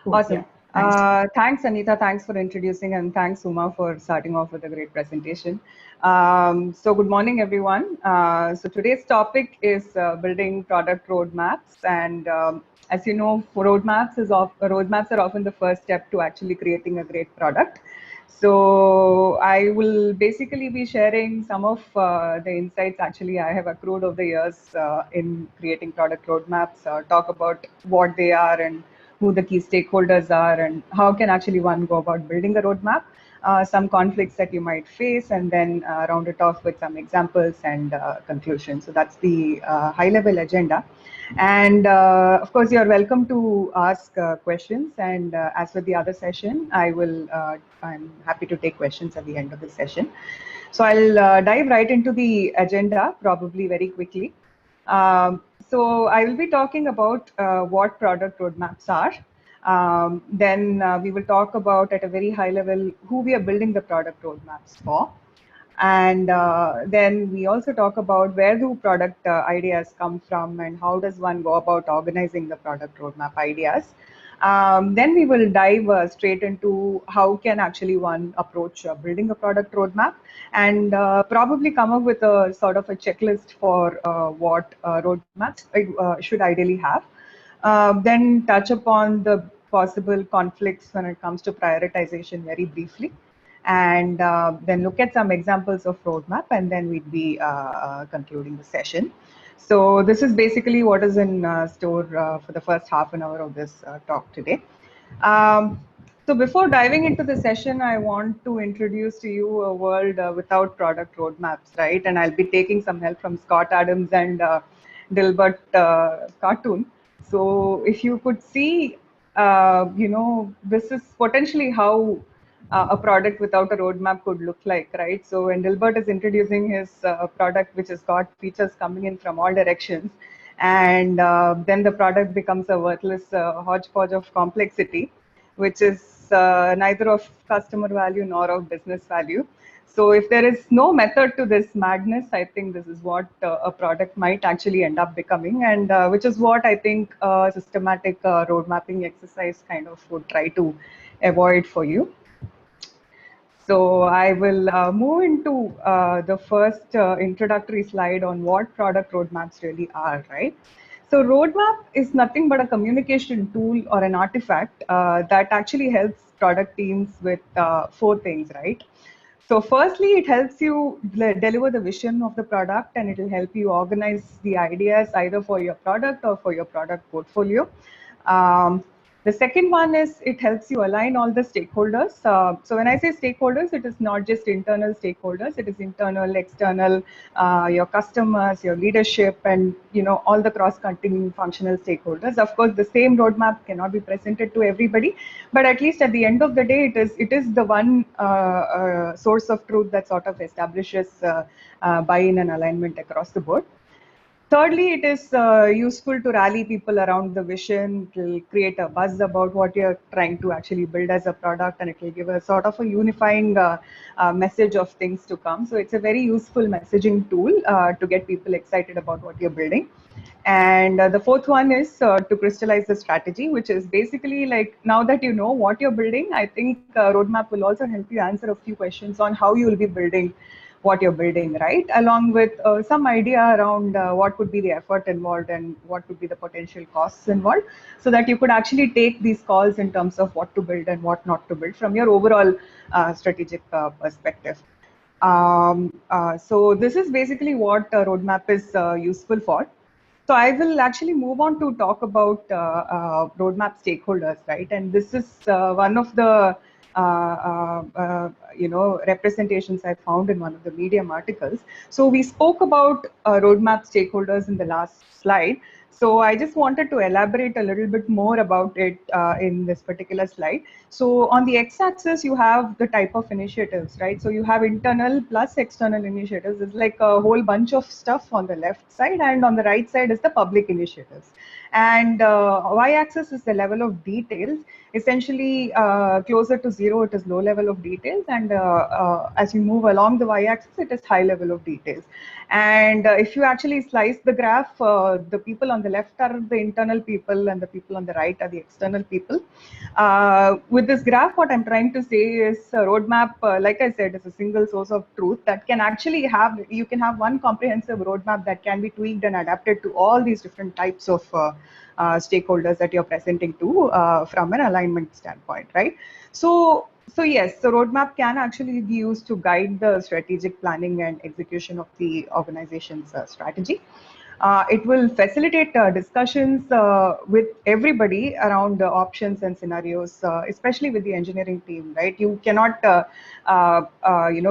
Awesome. Yeah, thanks, Anita. Thanks for introducing, and thanks, Uma, for starting off with a great presentation. So good morning, everyone. So today's topic is building product roadmaps, and as you know, roadmaps are often the first step to actually creating a great product. So I will basically be sharing some of the insights actually I have accrued over the years in creating product roadmaps, talk about what they are and who the key stakeholders are and how can actually one go about building a roadmap, some conflicts that you might face, and then round it off with some examples and conclusions. So that's the high level agenda. And of course, you're welcome to ask questions. And as with the other session, I'm happy to take questions at the end of the session. So I'll dive right into the agenda, probably very quickly. So I will be talking about what product roadmaps are. Then we will talk about at a very high level who we are building the product roadmaps for. And then we also talk about where do product ideas come from and how does one go about organizing the product roadmap ideas. Then we will dive straight into how can actually one approach building a product roadmap, and probably come up with a sort of a checklist for what roadmaps should ideally have. Then touch upon the possible conflicts when it comes to prioritization very briefly, and then look at some examples of roadmap, and then we'd be concluding the session. So this is basically what is in store for the first half an hour of this talk today. So before diving into the session, I want to introduce to you a world without product roadmaps, right? And I'll be taking some help from Scott Adams and Dilbert cartoon. So if you could see, this is potentially how a product without a roadmap could look like, right? So when Dilbert is introducing his product, which has got features coming in from all directions, and then the product becomes a worthless hodgepodge of complexity, which is neither of customer value nor of business value. So if there is no method to this madness, I think this is what a product might actually end up becoming, and which is what I think a systematic road mapping exercise kind of would try to avoid for you. So I will move into the first introductory slide on what product roadmaps really are, right? So roadmap is nothing but a communication tool or an artifact that actually helps product teams with 4 things, right? So firstly, it helps you deliver the vision of the product, and it will help you organize the ideas either for your product or for your product portfolio. The second one is it helps you align all the stakeholders. So when I say stakeholders, it is not just internal stakeholders, it is internal, external, your customers, your leadership, and all the cross-cutting functional stakeholders. Of course, the same roadmap cannot be presented to everybody, but at least at the end of the day, it is the one source of truth that sort of establishes buy-in and alignment across the board. Thirdly, it is useful to rally people around the vision. It will create a buzz about what you're trying to actually build as a product, and it will give a sort of a unifying message of things to come. So it's a very useful messaging tool to get people excited about what you're building. And the fourth one is to crystallize the strategy, which is basically like, now that you know what you're building, I think roadmap will also help you answer a few questions on how you will be building what you're building, right? Along with some idea around what could be the effort involved and what could be the potential costs involved, so that you could actually take these calls in terms of what to build and what not to build from your overall strategic perspective. So this is basically what a roadmap is useful for. So I will actually move on to talk about roadmap stakeholders, right? And this is one of the representations I found in one of the Medium articles. So we spoke about roadmap stakeholders in the last slide. So I just wanted to elaborate a little bit more about it in this particular slide. So on the x-axis, you have the type of initiatives, right? So you have internal plus external initiatives. It's like a whole bunch of stuff on the left side, and on the right side is the public initiatives. And y-axis is the level of details. Essentially, closer to 0, it is low level of details, and as you move along the y-axis, it is high level of details. And if you actually slice the graph, the people on the left are the internal people, and the people on the right are the external people. With this graph, what I'm trying to say is a roadmap, like I said, is a single source of truth that can actually have, you can have one comprehensive roadmap that can be tweaked and adapted to all these different types of stakeholders that you're presenting to from an alignment standpoint, right? So yes, the roadmap can actually be used to guide the strategic planning and execution of the organization's strategy. It will facilitate discussions with everybody around options and scenarios, especially with the engineering team, right? You cannot,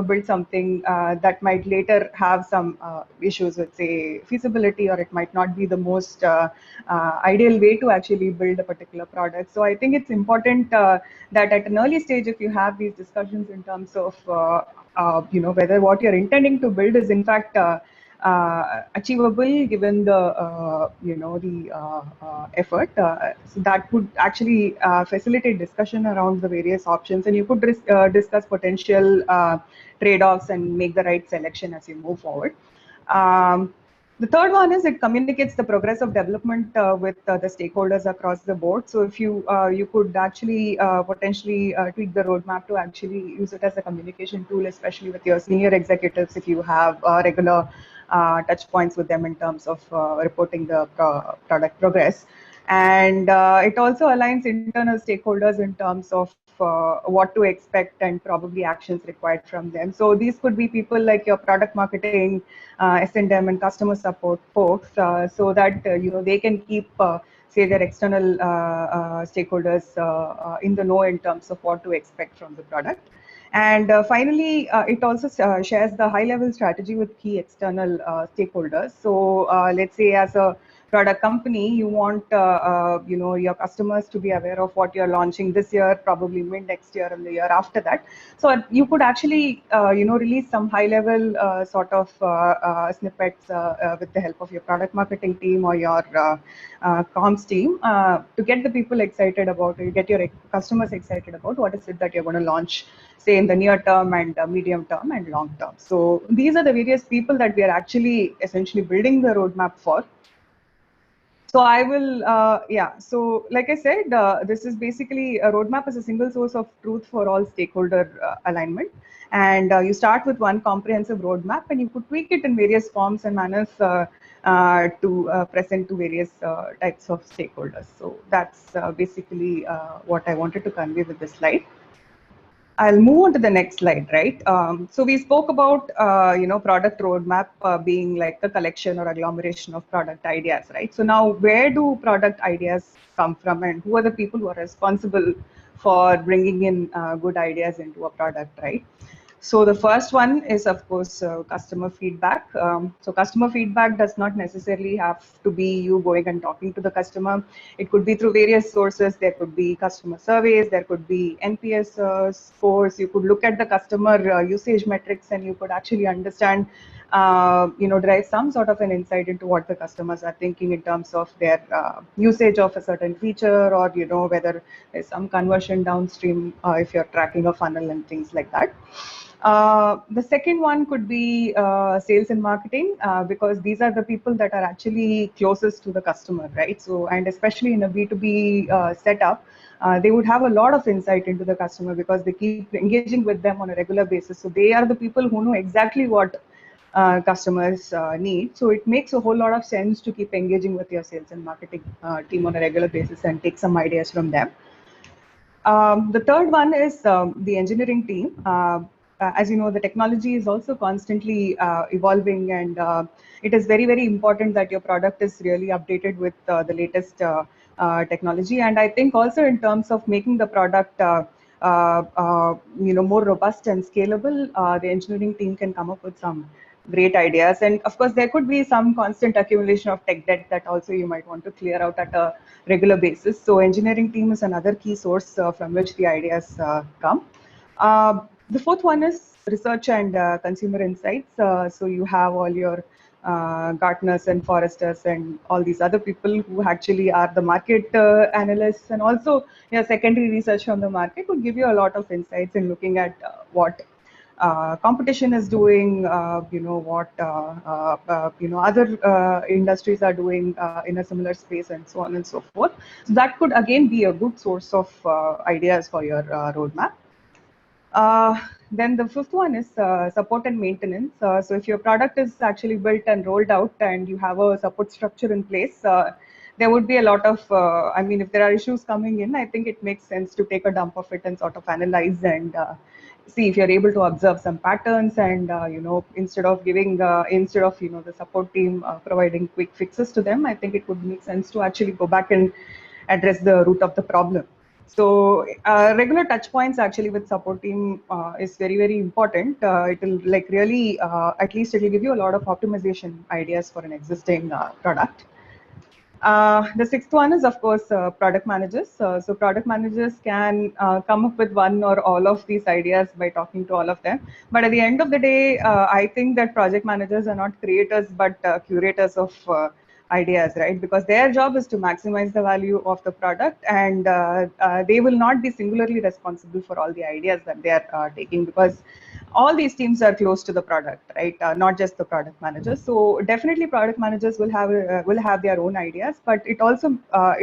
build something that might later have some issues with, say, feasibility, or it might not be the most ideal way to actually build a particular product. So I think it's important that at an early stage, if you have these discussions in terms of, whether what you're intending to build is in fact achievable given the effort, so that would actually facilitate discussion around the various options, and you could discuss potential trade-offs and make the right selection as you move forward. The third one is it communicates the progress of development with the stakeholders across the board. So if you could actually potentially tweak the roadmap to actually use it as a communication tool, especially with your senior executives, if you have regular touch points with them in terms of reporting the product progress. And it also aligns internal stakeholders in terms of what to expect and probably actions required from them. So these could be people like your product marketing, S&M, and customer support folks, so that they can keep say their external stakeholders in the know in terms of what to expect from the product. And finally, it also shares the high-level strategy with key external stakeholders. So let's say as a product company, you want your customers to be aware of what you're launching this year, probably mid next year and the year after that. So you could actually release some high level sort of snippets with the help of your product marketing team or your comms team to get the people excited about, get your customers excited about what is it that you're going to launch, say in the near term and medium term and long term. So these are the various people that we are actually essentially building the roadmap for. So I will, so like I said, this is basically a roadmap is a single source of truth for all stakeholder alignment. And you start with one comprehensive roadmap and you could tweak it in various forms and manners to present to various types of stakeholders. So that's basically what I wanted to convey with this slide. I'll move on to the next slide, right? So we spoke about, product roadmap being like a collection or agglomeration of product ideas, right? So now where do product ideas come from and who are the people who are responsible for bringing in good ideas into a product, right? So the first one is, of course, customer feedback. So customer feedback does not necessarily have to be you going and talking to the customer. It could be through various sources. There could be customer surveys. There could be NPS scores. You could look at the customer usage metrics and you could actually understand, derive some sort of an insight into what the customers are thinking in terms of their usage of a certain feature, or, whether there's some conversion downstream if you're tracking a funnel and things like that. The second one could be sales and marketing, because these are the people that are actually closest to the customer, right? So, and especially in a B2B setup, they would have a lot of insight into the customer because they keep engaging with them on a regular basis. So they are the people who know exactly what customers need. So it makes a whole lot of sense to keep engaging with your sales and marketing team on a regular basis and take some ideas from them. The third one is the engineering team. As you know, the technology is also constantly evolving, and it is very, very important that your product is really updated with the latest technology. And I think also in terms of making the product more robust and scalable, the engineering team can come up with some great ideas. And of course, there could be some constant accumulation of tech debt that also you might want to clear out at a regular basis. So engineering team is another key source from which the ideas come. The fourth one is research and consumer insights. So you have all your Gartners and Forresters and all these other people who actually are the market analysts, and also secondary research on the market would give you a lot of insights in looking at what competition is doing, what other industries are doing in a similar space, and so on and so forth. So that could again be a good source of ideas for your roadmap. Then the fifth one is support and maintenance. So if your product is actually built and rolled out and you have a support structure in place, there would be a lot of, if there are issues coming in, I think it makes sense to take a dump of it and sort of analyze and see if you're able to observe some patterns, and instead of the support team providing quick fixes to them, I think it would make sense to actually go back and address the root of the problem. So regular touch points actually with support team is very, very important. It will really, at least it will give you a lot of optimization ideas for an existing product. The sixth one is, of course, product managers. So product managers can come up with one or all of these ideas by talking to all of them. But at the end of the day, I think that project managers are not creators, but curators of ideas, right? Because their job is to maximize the value of the product, and they will not be singularly responsible for all the ideas that they are taking, because all these teams are close to the product, right? Not just the product managers. So definitely product managers will have their own ideas, but it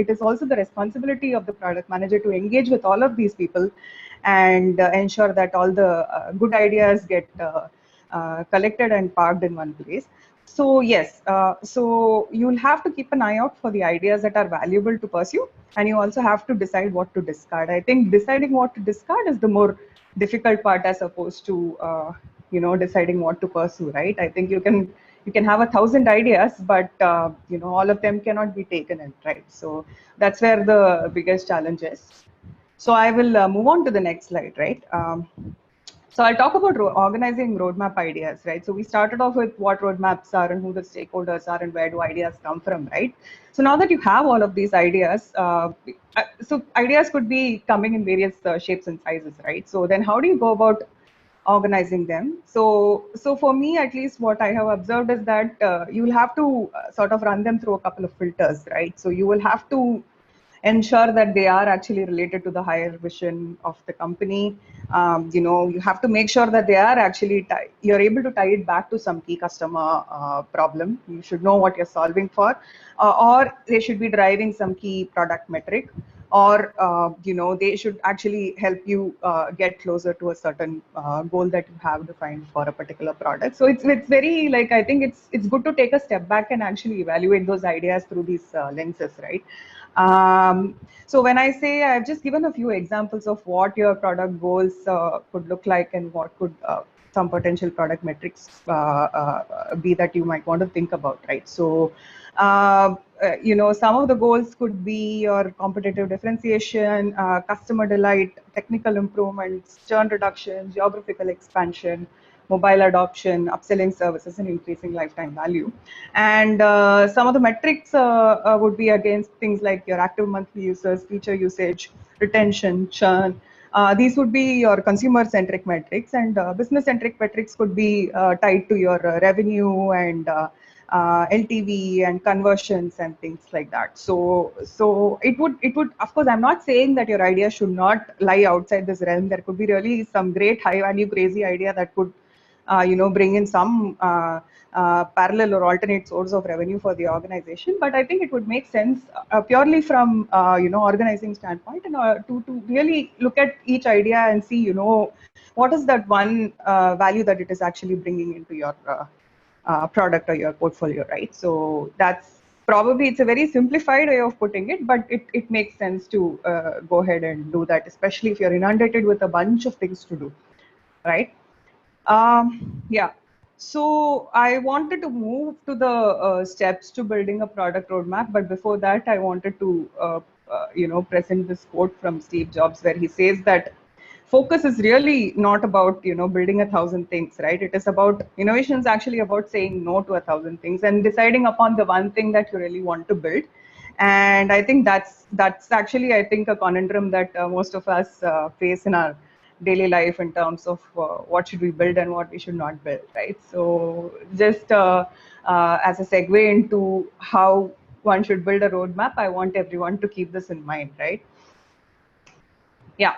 is also the responsibility of the product manager to engage with all of these people and ensure that all the good ideas get collected and parked in one place. So yes, so you'll have to keep an eye out for the ideas that are valuable to pursue, and you also have to decide what to discard. I think deciding what to discard is the more difficult part, as opposed to deciding what to pursue, right? I think you can have 1,000 ideas, but all of them cannot be taken in, right? So that's where the biggest challenge is. So I will move on to the next slide, right? So I'll talk about organizing roadmap ideas, right? So we started off with what roadmaps are and who the stakeholders are and where do ideas come from, right? So now that you have all of these ideas, so ideas could be coming in various shapes and sizes, right? So then how do you go about organizing them? So for me, at least what I have observed is that you will have to sort of run them through a couple of filters, right? So you will have to ensure that they are actually related to the higher vision of the company. You have to make sure that they are actually you're able to tie it back to some key customer problem. You should know what you're solving for, or they should be driving some key product metric, or they should actually help you get closer to a certain goal that you have defined for a particular product. So it's very, like, I think it's good to take a step back and actually evaluate those ideas through these lenses, right? So when I say, I've just given a few examples of what your product goals could look like and what could some potential product metrics be that you might want to think about, right? So, some of the goals could be your competitive differentiation, customer delight, technical improvements, churn reduction, geographical expansion, mobile adoption, upselling services, and increasing lifetime value. And some of the metrics would be against things like your active monthly users, feature usage, retention, churn. These would be your consumer-centric metrics, and business-centric metrics could be tied to your revenue and LTV and conversions and things like that. So it would, of course, I'm not saying that your idea should not lie outside this realm. There could be really some great high-value, crazy idea that could bring in some parallel or alternate source of revenue for the organization. But I think it would make sense purely from organizing standpoint, and to really look at each idea and see what is that one value that it is actually bringing into your product or your portfolio, right? So that's probably, it's a very simplified way of putting it, but it makes sense to go ahead and do that, especially if you're inundated with a bunch of things to do, right? Yeah. So I wanted to move to the steps to building a product roadmap, but before that, I wanted to present this quote from Steve Jobs, where he says that focus is really not about building 1,000 things, right? It is about, innovation is actually about saying no to 1,000 things and deciding upon the one thing that you really want to build. And I think that's actually, I think, a conundrum that most of us face in our daily life in terms of what should we build and what we should not build, right? So just as a segue into how one should build a roadmap, I want everyone to keep this in mind, right? Yeah.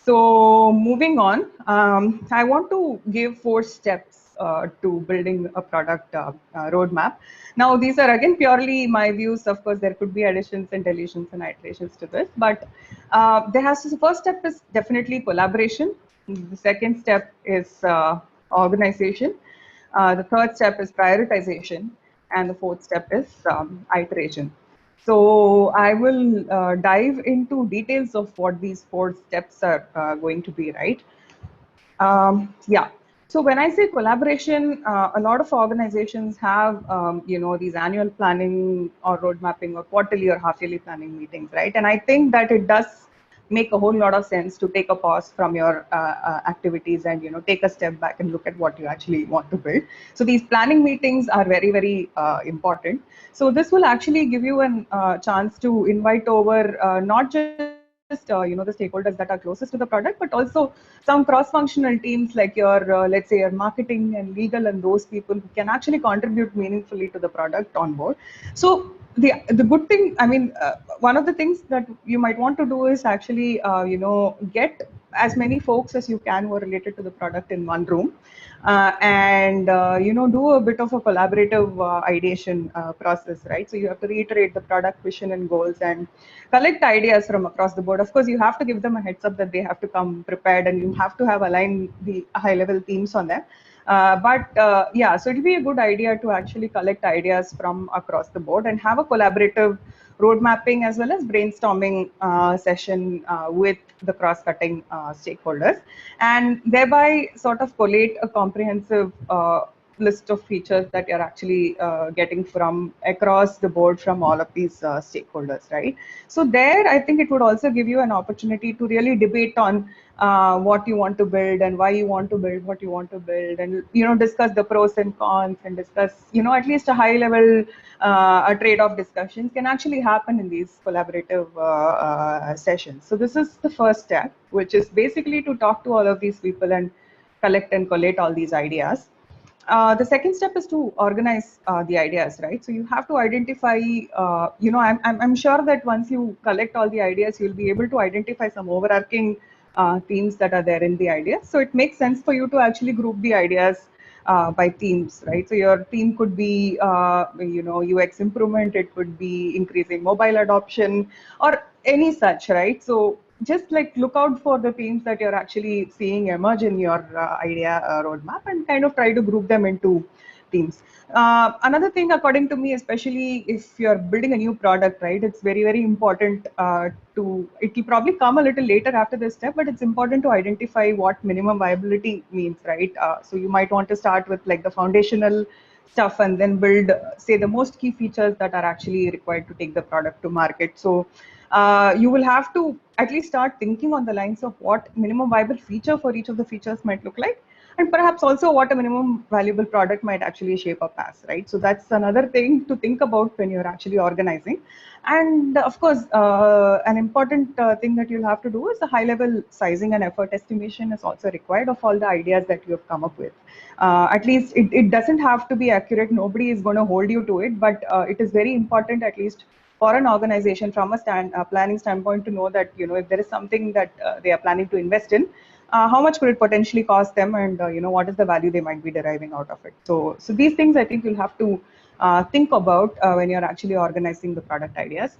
So moving on, I want to give 4 steps to building a product roadmap. Now, these are again purely my views. Of course, there could be additions and deletions and iterations to this, but the first step is definitely collaboration. The second step is organization. The third step is prioritization, and the fourth step is iteration. So I will dive into details of what these 4 steps are going to be, right? Yeah. So when I say collaboration, a lot of organizations have, these annual planning or road mapping or quarterly or half-yearly planning meetings, right? And I think that it does make a whole lot of sense to take a pause from your activities and take a step back and look at what you actually want to build. So these planning meetings are very, very important. So this will actually give you a chance to invite over not just the stakeholders that are closest to the product, but also some cross-functional teams like your let's say your marketing and legal and those people who can actually contribute meaningfully to the product on board. So the good thing, I mean, one of the things that you might want to do is actually get as many folks as you can who are related to the product in one room, and do a bit of a collaborative ideation process, right? So you have to reiterate the product vision and goals and collect ideas from across the board. Of course, you have to give them a heads up that they have to come prepared, and you have to have aligned the high level themes on them. Yeah, so it'll be a good idea to actually collect ideas from across the board and have a collaborative road mapping as well as brainstorming session with the cross-cutting stakeholders, and thereby sort of collate a comprehensive list of features that you're actually getting from across the board from all of these stakeholders, right? So there, I think it would also give you an opportunity to really debate on what you want to build and why you want to build what you want to build, and discuss the pros and cons, and discuss at least a high level a trade-off discussions can actually happen in these collaborative sessions. So this is the first step, which is basically to talk to all of these people and collect and collate all these ideas. The second step is to organize the ideas, right? So you have to identify, I'm sure that once you collect all the ideas, you'll be able to identify some overarching themes that are there in the ideas. So it makes sense for you to actually group the ideas by themes, right? So your theme could be, UX improvement, it could be increasing mobile adoption, or any such, right? So just like look out for the themes that you're actually seeing emerge in your idea roadmap, and kind of try to group them into themes. Another thing, according to me, especially if you're building a new product, right, it's very, very important it will probably come a little later after this step, but it's important to identify what minimum viability means, right? So you might want to start with like the foundational stuff and then build, say, the most key features that are actually required to take the product to market. So you will have to at least start thinking on the lines of what minimum viable feature for each of the features might look like, and perhaps also what a minimum valuable product might actually shape up as, right? So that's another thing to think about when you're actually organizing. And of course, an important thing that you'll have to do is a high level sizing and effort estimation is also required of all the ideas that you have come up with. At least it doesn't have to be accurate. Nobody is going to hold you to it, but it is very important, at least for an organization from a planning standpoint, to know that, if there is something that they are planning to invest in, how much could it potentially cost them, and what is the value they might be deriving out of it. So these things I think you'll have to think about when you're actually organizing the product ideas.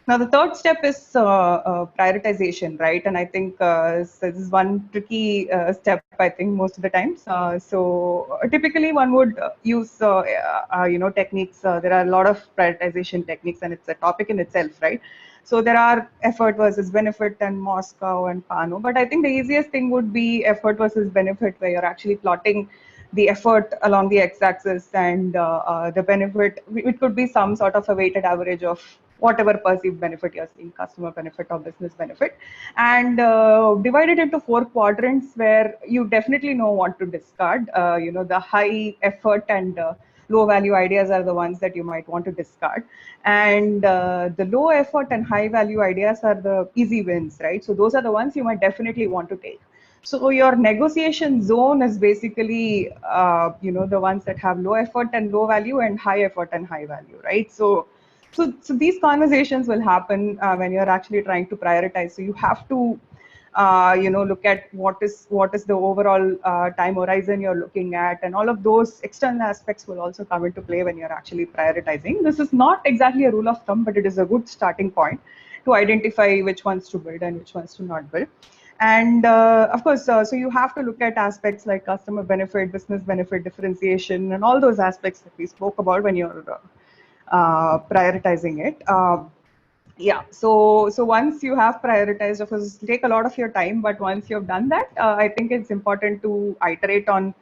Now, the third step is prioritization, right? And I think this is one tricky step, I think, most of the times. So typically one would use, techniques. There are a lot of prioritization techniques, and it's a topic in itself, right? So there are effort versus benefit and Moscow and Pano. But I think the easiest thing would be effort versus benefit, where you're actually plotting the effort along the x-axis, and the benefit, it could be some sort of a weighted average of whatever perceived benefit you're seeing, customer benefit or business benefit, and divide it into 4 quadrants where you definitely know what to discard. The high effort and low value ideas are the ones that you might want to discard, and the low effort and high value ideas are the easy wins, right? So those are the ones you might definitely want to take. So your negotiation zone is basically, the ones that have low effort and low value, and high effort and high value, right? So these conversations will happen when you're actually trying to prioritize. So you have to, look at what is the overall time horizon you're looking at, and all of those external aspects will also come into play when you're actually prioritizing. This is not exactly a rule of thumb, but it is a good starting point to identify which ones to build and which ones to not build. And of course, so you have to look at aspects like customer benefit, business benefit, differentiation, and all those aspects that we spoke about when you're prioritizing it. Yeah, so once you have prioritized, of course, take a lot of your time, but once you've done that, I think it's important to iterate on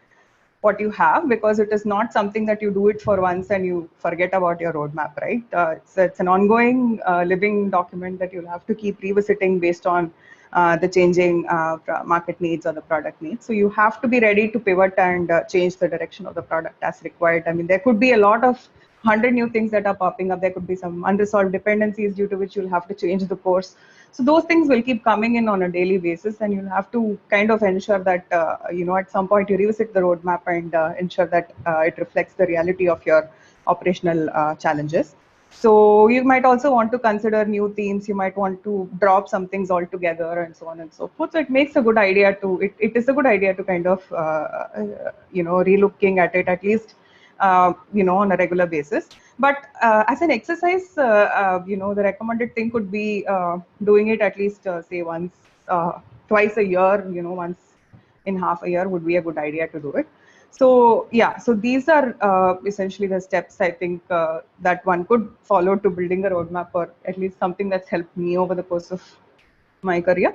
what you have, because it is not something that you do it for once and you forget about your roadmap, right? It's an ongoing living document that you'll have to keep revisiting based on the changing market needs or the product needs. So you have to be ready to pivot and change the direction of the product as required. I mean, there could be a lot of 100 new things that are popping up. There could be some unresolved dependencies due to which you'll have to change the course. So those things will keep coming in on a daily basis, and you'll have to kind of ensure that, at some point you revisit the roadmap and ensure that it reflects the reality of your operational challenges. So you might also want to consider new themes. You might want to drop some things altogether, and so on and so forth. So it makes a good idea to, it is a good idea to kind of, relooking at it at least, on a regular basis. But as an exercise, the recommended thing could be doing it at least, say, twice a year, once in half a year would be a good idea to do it. So yeah, so these are essentially the steps I think that one could follow to building a roadmap, or at least something that's helped me over the course of my career.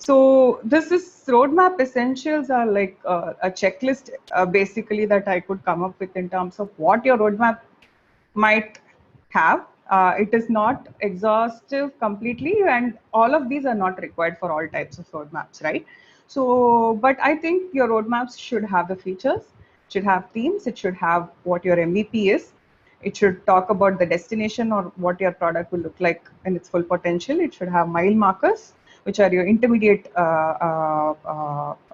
So this is roadmap essentials are like a checklist basically that I could come up with in terms of what your roadmap might have. It is not exhaustive completely, and all of these are not required for all types of roadmaps, right? So, but I think your roadmaps should have the features, should have themes, it should have what your MVP is, it should talk about the destination or what your product will look like in its full potential. It should have mile markers, which are your intermediate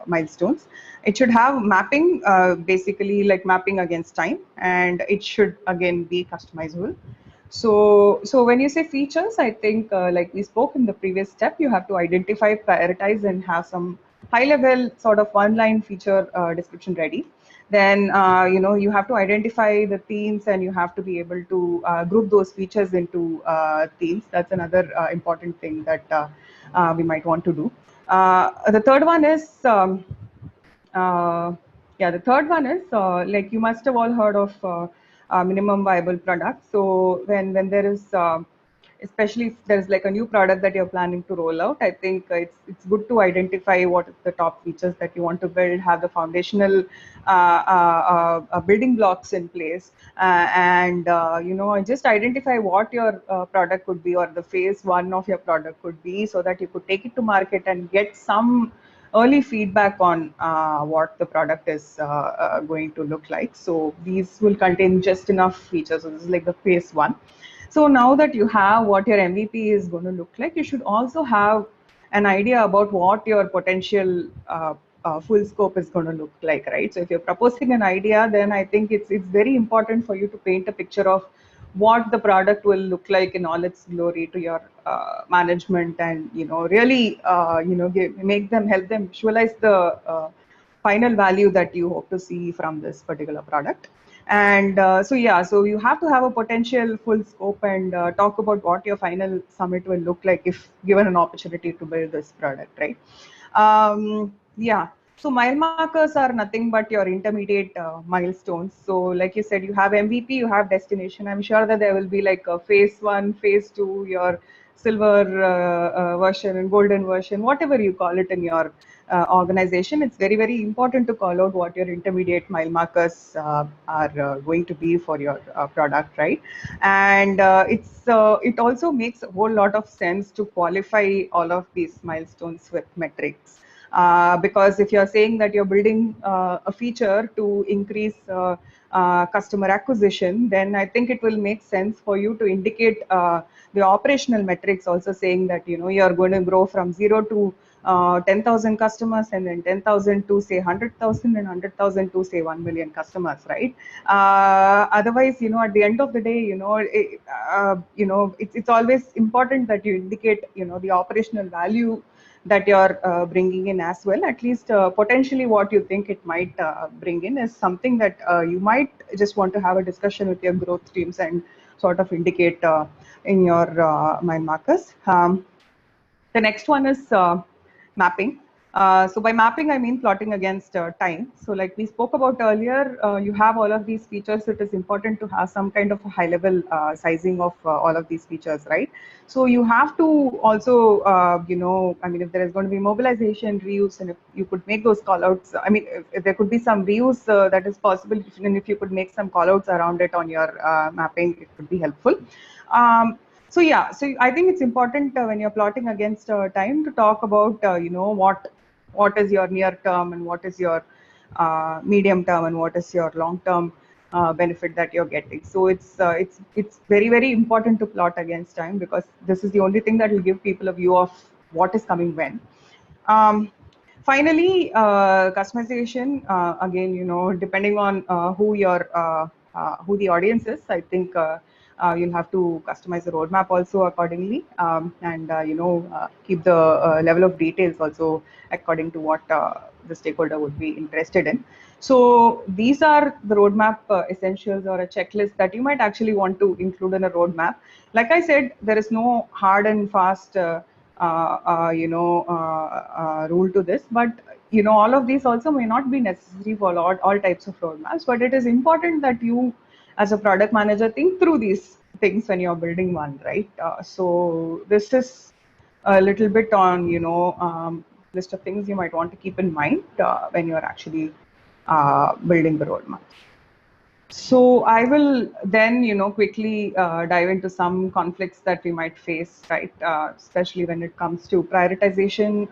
milestones. It should have mapping, basically like mapping against time, and it should again be customizable. So when you say features, I think like we spoke in the previous step, you have to identify, prioritize, and have some high-level sort of one-line feature description ready. Then you have to identify the themes, and you have to be able to group those features into themes. That's another important thing that we might want to do. The third one is the third one is like you must have all heard of minimum viable product. So when there is especially if there's like a new product that you're planning to roll out, I think it's good to identify what is the top features that you want to build, have the foundational building blocks in place, and just identify what your product could be, or the phase one of your product could be, so that you could take it to market and get some early feedback on what the product is going to look like. So these will contain just enough features. So this is like the phase one. So now that you have what your MVP is going to look like, you should also have an idea about what your potential full scope is going to look like, right? So if you're proposing an idea, then I think it's very important for you to paint a picture of what the product will look like in all its glory to your management, and really help them visualize the final value that you hope to see from this particular product. And so you have to have a potential full scope, and talk about what your final summit will look like if given an opportunity to build this product, right? So mile markers are nothing but your intermediate milestones. So like you said, you have MVP, you have destination. I'm sure that there will be like a phase one, phase two, your silver version and golden version, whatever you call it in your organization. It's very, very important to call out what your intermediate mile markers are going to be for your product, right? And it also makes a whole lot of sense to qualify all of these milestones with metrics. Because if you're saying that you're building a feature to increase customer acquisition, then I think it will make sense for you to indicate the operational metrics, also saying that you're going to grow from 0 to 10,000 customers, and then 10,000 to say 100,000, and 100,000 to say 1 million customers, right? Otherwise, at the end of the day, it's always important that you indicate the operational value that you're bringing in as well. At least potentially what you think it might bring in is something that you might just want to have a discussion with your growth teams and sort of indicate in your mind markers. The next one is mapping. So by mapping, I mean plotting against time. So like we spoke about earlier, you have all of these features. It is important to have some kind of a high level sizing of all of these features, right? So you have to also, if there is going to be mobilization, reuse, and if you could make those callouts, if there could be some reuse that is possible, and if you could make some callouts around it on your mapping, it could be helpful. So I think it's important when you're plotting against time to talk about, what is your near term, and what is your medium term, and what is your long term benefit that you're getting. So it's very, very important to plot against time, because this is the only thing that will give people a view of what is coming when. Finally, customization, again, depending on who the audience is, I think you'll have to customize the roadmap also accordingly, and keep the level of details also according to what the stakeholder would be interested in. So these are the roadmap essentials, or a checklist that you might actually want to include in a roadmap. Like I said, there is no hard and fast rule to this, but all of these also may not be necessary for all types of roadmaps. But it is important that you, as a product manager, think through these things when you're building one, right? So this is a little bit on list of things you might want to keep in mind when you're actually building the roadmap. So I will then, quickly dive into some conflicts that we might face, right? Especially when it comes to prioritization.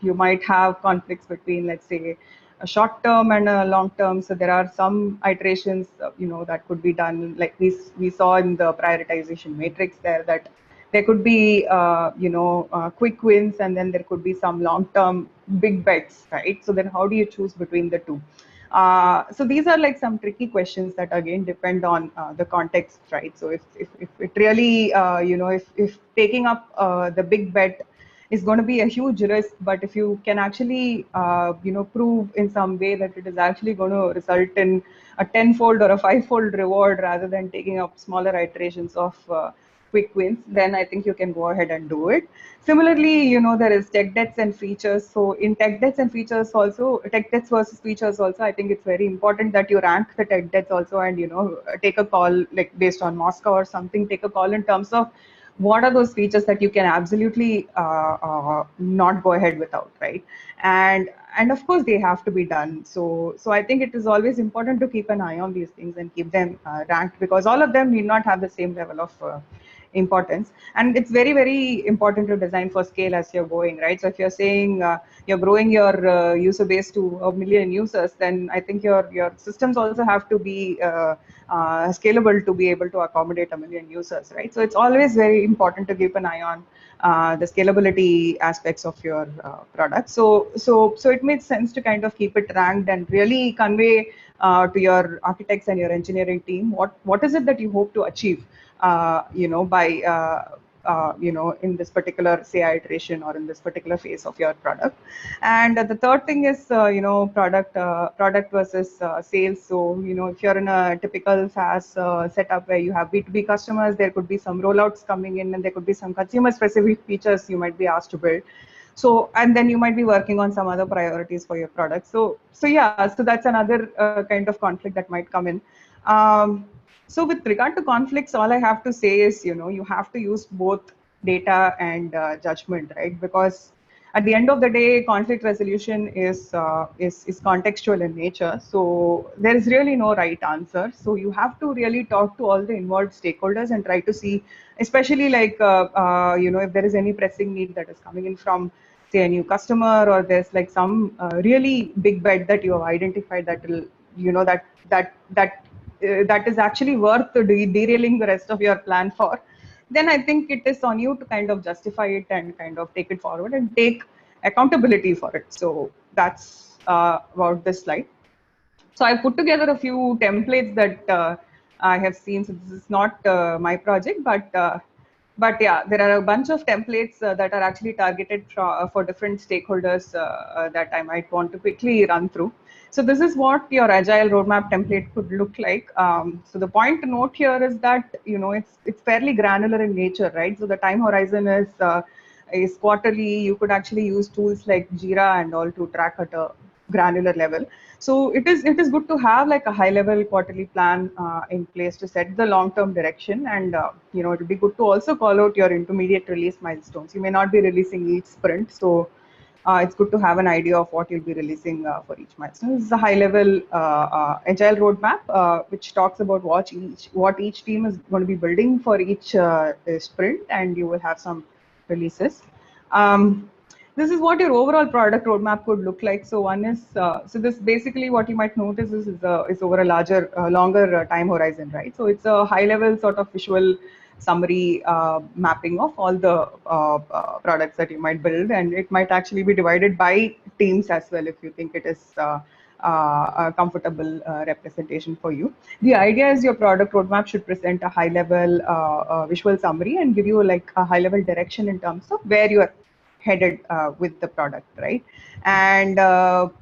You might have conflicts between, let's say, a short term and a long term. So there are some iterations, that could be done. Like we saw in the prioritization matrix there, that there could be, quick wins, and then there could be some long term big bets, right? So then how do you choose between the two? So these are like some tricky questions that again depend on the context, right? So if it really, if taking up the big bet is going to be a huge risk, but if you can actually, prove in some way that it is actually going to result in a 10-fold or a 5-fold reward rather than taking up smaller iterations of quick wins, then I think you can go ahead and do it. Similarly, there is tech debts and features. So in tech debts and features also, tech debts versus features also, I think it's very important that you rank the tech debts also and, take a call like based on Moscow or something, take a call in terms of what are those features that you can absolutely not go ahead without, right? And of course they have to be done. So I think it is always important to keep an eye on these things and keep them ranked, because all of them need not have the same level of importance. And it's very, very important to design for scale as you're going, right? So if you're saying you're growing your user base to 1 million users, then I think your systems also have to be scalable to be able to accommodate 1 million users, right? So it's always very important to keep an eye on the scalability aspects of your product. So it makes sense to kind of keep it ranked and really convey to your architects and your engineering team what is it that you hope to achieve, by in this particular say iteration or in this particular phase of your product. And the third thing is product versus sales. So if you're in a typical SaaS setup where you have B2B customers, there could be some rollouts coming in and there could be some consumer specific features you might be asked to build. So, and then you might be working on some other priorities for your product. So yeah, so that's another kind of conflict that might come in. So with regard to conflicts, all I have to say is, you have to use both data and judgment, right? Because at the end of the day, conflict resolution is contextual in nature. So there is really no right answer. So you have to really talk to all the involved stakeholders and try to see, especially like, if there is any pressing need that is coming in from, say, a new customer, or there's like some really big bet that you have identified that will, that is actually worth derailing the rest of your plan for, then I think it is on you to kind of justify it and kind of take it forward and take accountability for it. So that's about this slide. So I put together a few templates that I have seen. So this is not my project, but yeah, there are a bunch of templates that are actually targeted for different stakeholders that I might want to quickly run through. So this is what your agile roadmap template could look like. So the point to note here is that it's fairly granular in nature, right? So the time horizon is quarterly. You could actually use tools like Jira and all to track at a granular level. So it is good to have like a high level quarterly plan in place to set the long term direction, and it would be good to also call out your intermediate release milestones. You may not be releasing each sprint, so it's good to have an idea of what you'll be releasing for each milestone. This is a high level agile roadmap which talks about what each team is going to be building for each sprint, and you will have some releases. This is what your overall product roadmap could look like. So one is, so this basically what you might notice is over a longer time horizon, right? So it's a high level sort of visual summary mapping of all the products that you might build, and it might actually be divided by teams as well if you think it is a comfortable representation for you. The idea is your product roadmap should present a high level visual summary and give you like a high level direction in terms of where you are headed with the product, right? And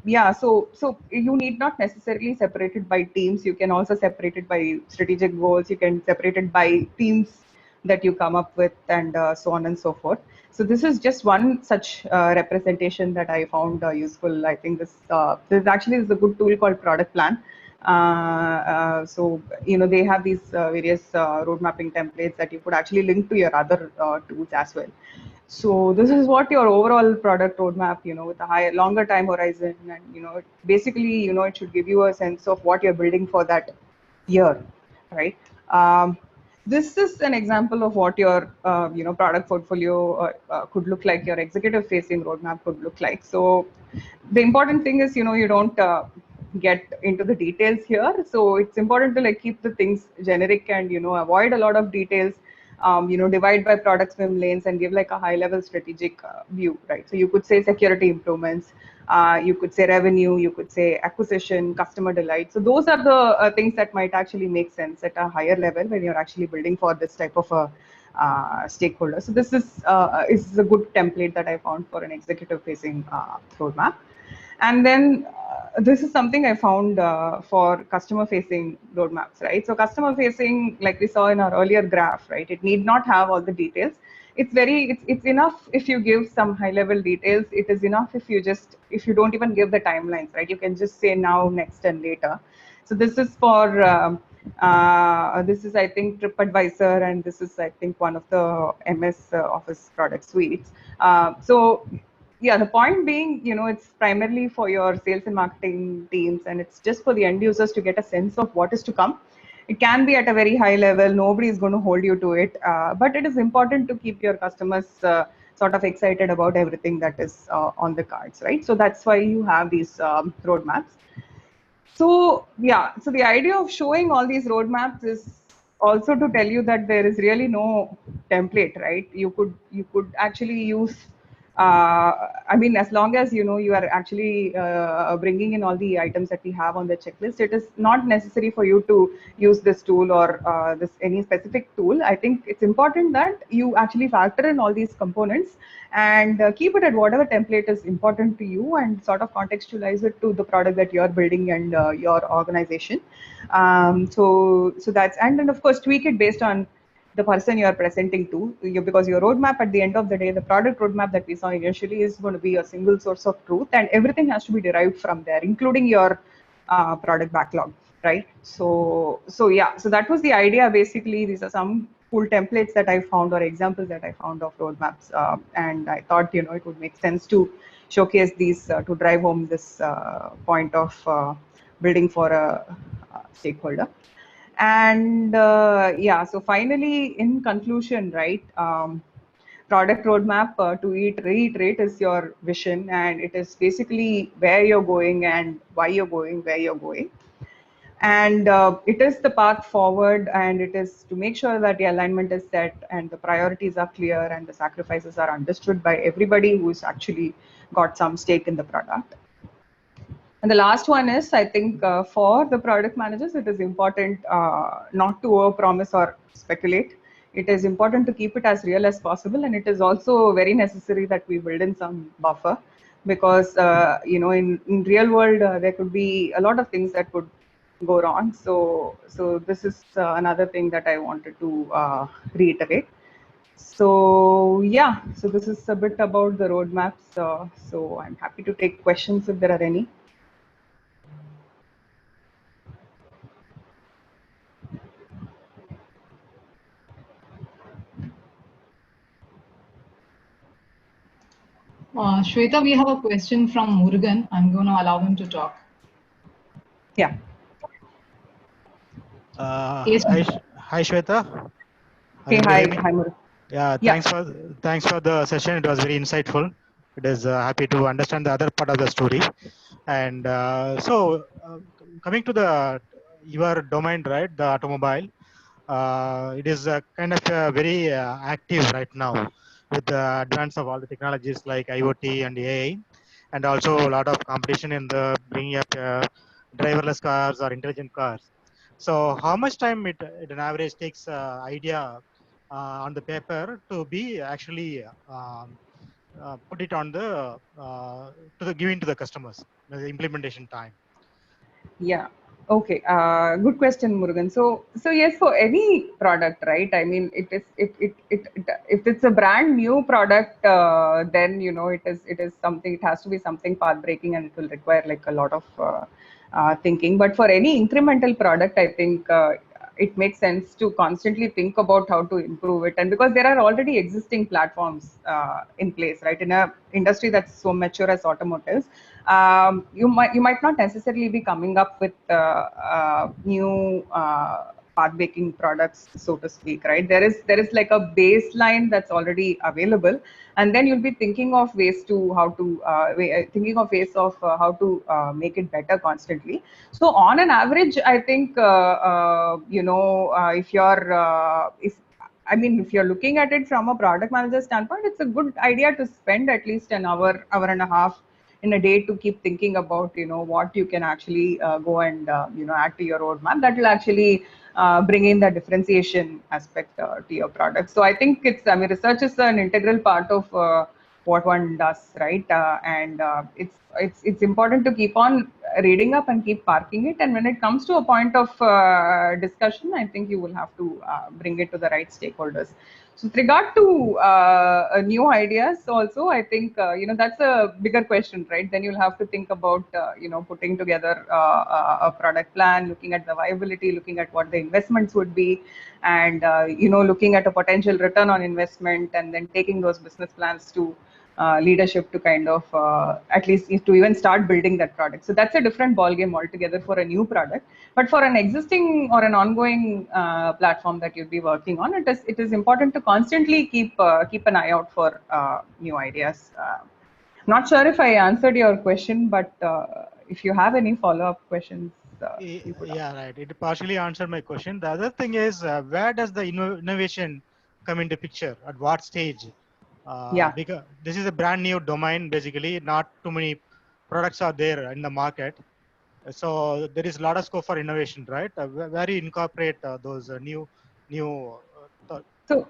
yeah, so you need not necessarily separate it by teams. You can also separate it by strategic goals. You can separate it by themes that you come up with, and so on and so forth. So this is just one such representation that I found useful. I think this actually is a good tool called Product Plan. So they have these various road mapping templates that you could actually link to your other tools as well. So this is what your overall product roadmap, with a longer time horizon, and basically, it should give you a sense of what you're building for that year, right? This is an example of what your product portfolio could look like. Your executive facing roadmap could look like. So the important thing is, you don't get into the details here. So it's important to keep the things generic and avoid a lot of details. Divide by product swim lanes and give a high level strategic view, right? So you could say security improvements, you could say revenue, you could say acquisition, customer delight. So those are the things that might actually make sense at a higher level when you're actually building for this type of a stakeholder. So this is a good template that I found for an executive facing roadmap. And then this is something I found for customer facing roadmaps, right? So customer facing, like we saw in our earlier graph, right? It need not have all the details. It's enough if you give some high level details. It is enough if you don't even give the timelines, right? You can just say now, next, and later. So this is for this is, I think, TripAdvisor, and this is, I think, one of the MS Office product suites. So yeah, the point being, it's primarily for your sales and marketing teams, and it's just for the end users to get a sense of what is to come. It can be at a very high level. Nobody is going to hold you to it, but it is important to keep your customers sort of excited about everything that is on the cards, right? So that's why you have these roadmaps. So yeah, so the idea of showing all these roadmaps is also to tell you that there is really no template, right? You could actually use I mean, as long as you are actually bringing in all the items that we have on the checklist, it is not necessary for you to use this tool or this any specific tool. I think it's important that you actually factor in all these components and keep it at whatever template is important to you, and sort of contextualize it to the product that you're building and your organization. So that's, and then of course tweak it based on the person you are presenting to, because your roadmap at the end of the day, the product roadmap that we saw initially, is going to be a single source of truth, and everything has to be derived from there, including your product backlog, right? So yeah, so that was the idea. Basically, these are some cool templates that I found, or examples that I found of roadmaps, and I thought it would make sense to showcase these to drive home this point of building for a stakeholder. And yeah, so finally, in conclusion, right, product roadmap, to reiterate, is your vision, and it is basically where you're going and why you're going where you're going. And it is the path forward, and it is to make sure that the alignment is set and the priorities are clear and the sacrifices are understood by everybody who's actually got some stake in the product. And the last one is, I think, for the product managers, it is important not to overpromise or speculate. It is important to keep it as real as possible, and it is also very necessary that we build in some buffer, because in real world there could be a lot of things that could go wrong. So this is another thing that I wanted to reiterate. So yeah, so this is a bit about the roadmaps. So I'm happy to take questions if there are any. Shweta, we have a question from Murugan. I'm going to allow him to talk. Yeah. Yes, Hi, Shweta. Hey, hi, Murugan. Yeah, thanks for the session. It was very insightful. It is happy to understand the other part of the story. And so coming to your domain, right, the automobile, it is kind of very active right now with the advance of all the technologies like IoT and AI, and also a lot of competition in the bringing up driverless cars or intelligent cars. So how much time it an average takes idea on the paper to be actually put it on the giving to the customers, the implementation time? Yeah. Okay. Good question, Murugan. So yes, for any product, right? I mean, if it's a brand new product, then it is something. It has to be something path breaking, and it will require like a lot of thinking. But for any incremental product, I think it makes sense to constantly think about how to improve it. And because there are already existing platforms in place, right? In a industry that's so mature as automotives, you might not necessarily be coming up with new path-breaking products, so to speak, right? There is like a baseline that's already available, and then you'll be thinking of ways to how to make it better constantly. So on an average, I think if you're looking at it from a product manager standpoint, it's a good idea to spend at least an hour and a half in a day to keep thinking about what you can actually go and add to your roadmap that will actually bring in the differentiation aspect to your product. So I think research is an integral part of what one does, right? It's important to keep on reading up and keep parking it. And when it comes to a point of discussion, I think you will have to bring it to the right stakeholders. So with regard to new ideas also, I think, that's a bigger question, right? Then you'll have to think about, putting together a product plan, looking at the viability, looking at what the investments would be, and, looking at a potential return on investment, and then taking those business plans to leadership to kind of at least to even start building that product. So that's a different ballgame altogether for a new product. But for an existing or an ongoing platform that you'll be working on, it is important to constantly keep an eye out for new ideas. Not sure if I answered your question, but if you have any follow-up questions. Yeah, right. It partially answered my question. The other thing is, where does the innovation come into picture? At what stage? Because this is a brand new domain, basically. Not too many products are there in the market. So there is a lot of scope for innovation, right? Where you incorporate those new. So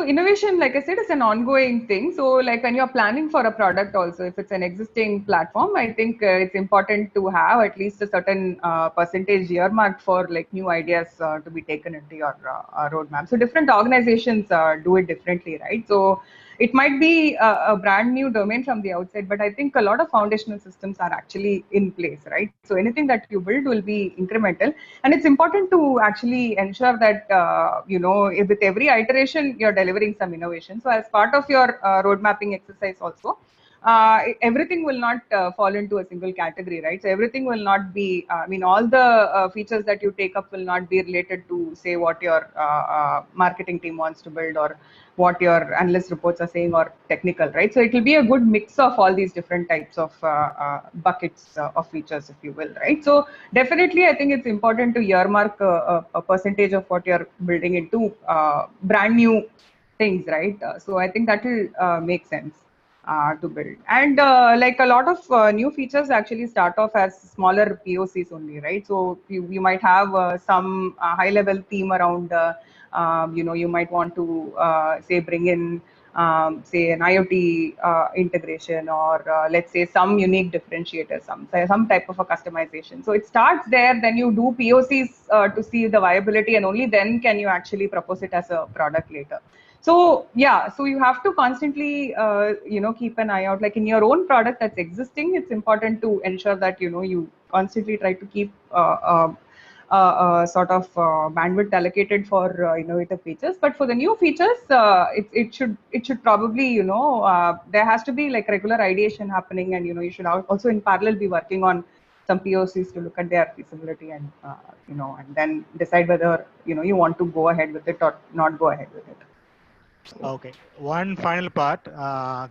innovation, like I said, is an ongoing thing. So like when you're planning for a product also, if it's an existing platform, I think it's important to have at least a certain percentage earmarked for like new ideas to be taken into your roadmap. So different organizations do it differently, right? So it might be a brand new domain from the outside, but I think a lot of foundational systems are actually in place, right? So anything that you build will be incremental, and it's important to actually ensure that with every iteration you're delivering some innovation. So as part of your road mapping exercise also, everything will not fall into a single category, right? So everything will not be, all the features that you take up will not be related to, say, what your marketing team wants to build or what your analyst reports are saying or technical, right? So it will be a good mix of all these different types of buckets of features, if you will, right? So definitely, I think it's important to earmark a percentage of what you're building into brand new things, right? So I think that will make sense to build. And like a lot of new features actually start off as smaller POCs only, right? So you might have some high-level theme around you might want to say bring in say an IoT integration, or let's say some unique differentiator, some type of a customization. So it starts there, then you do POCs to see the viability, and only then can you actually propose it as a product later. So so you have to constantly keep an eye out, like in your own product that's existing. It's important to ensure that you constantly try to keep sort of bandwidth allocated for innovative features. But for the new features, it should probably there has to be like regular ideation happening, and you should also in parallel be working on some POCs to look at their feasibility, and and then decide whether you want to go ahead with it or not go ahead with it. Okay, one final part. How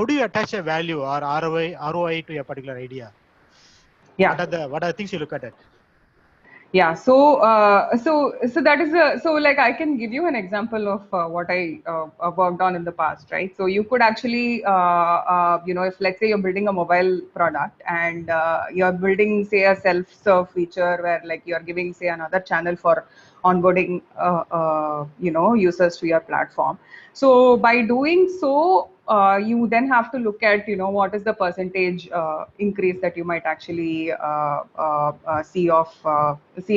do you attach a value or ROI to a particular idea? Yeah. What are the things you look at it? Yeah, so that is so like I can give you an example of what I worked on in the past, right? So you could actually if let's say you're building a mobile product, and you're building, say, a self-serve feature where like you're giving, say, another channel for onboarding users to your platform. So by doing so, you then have to look at what is the percentage increase that you might actually see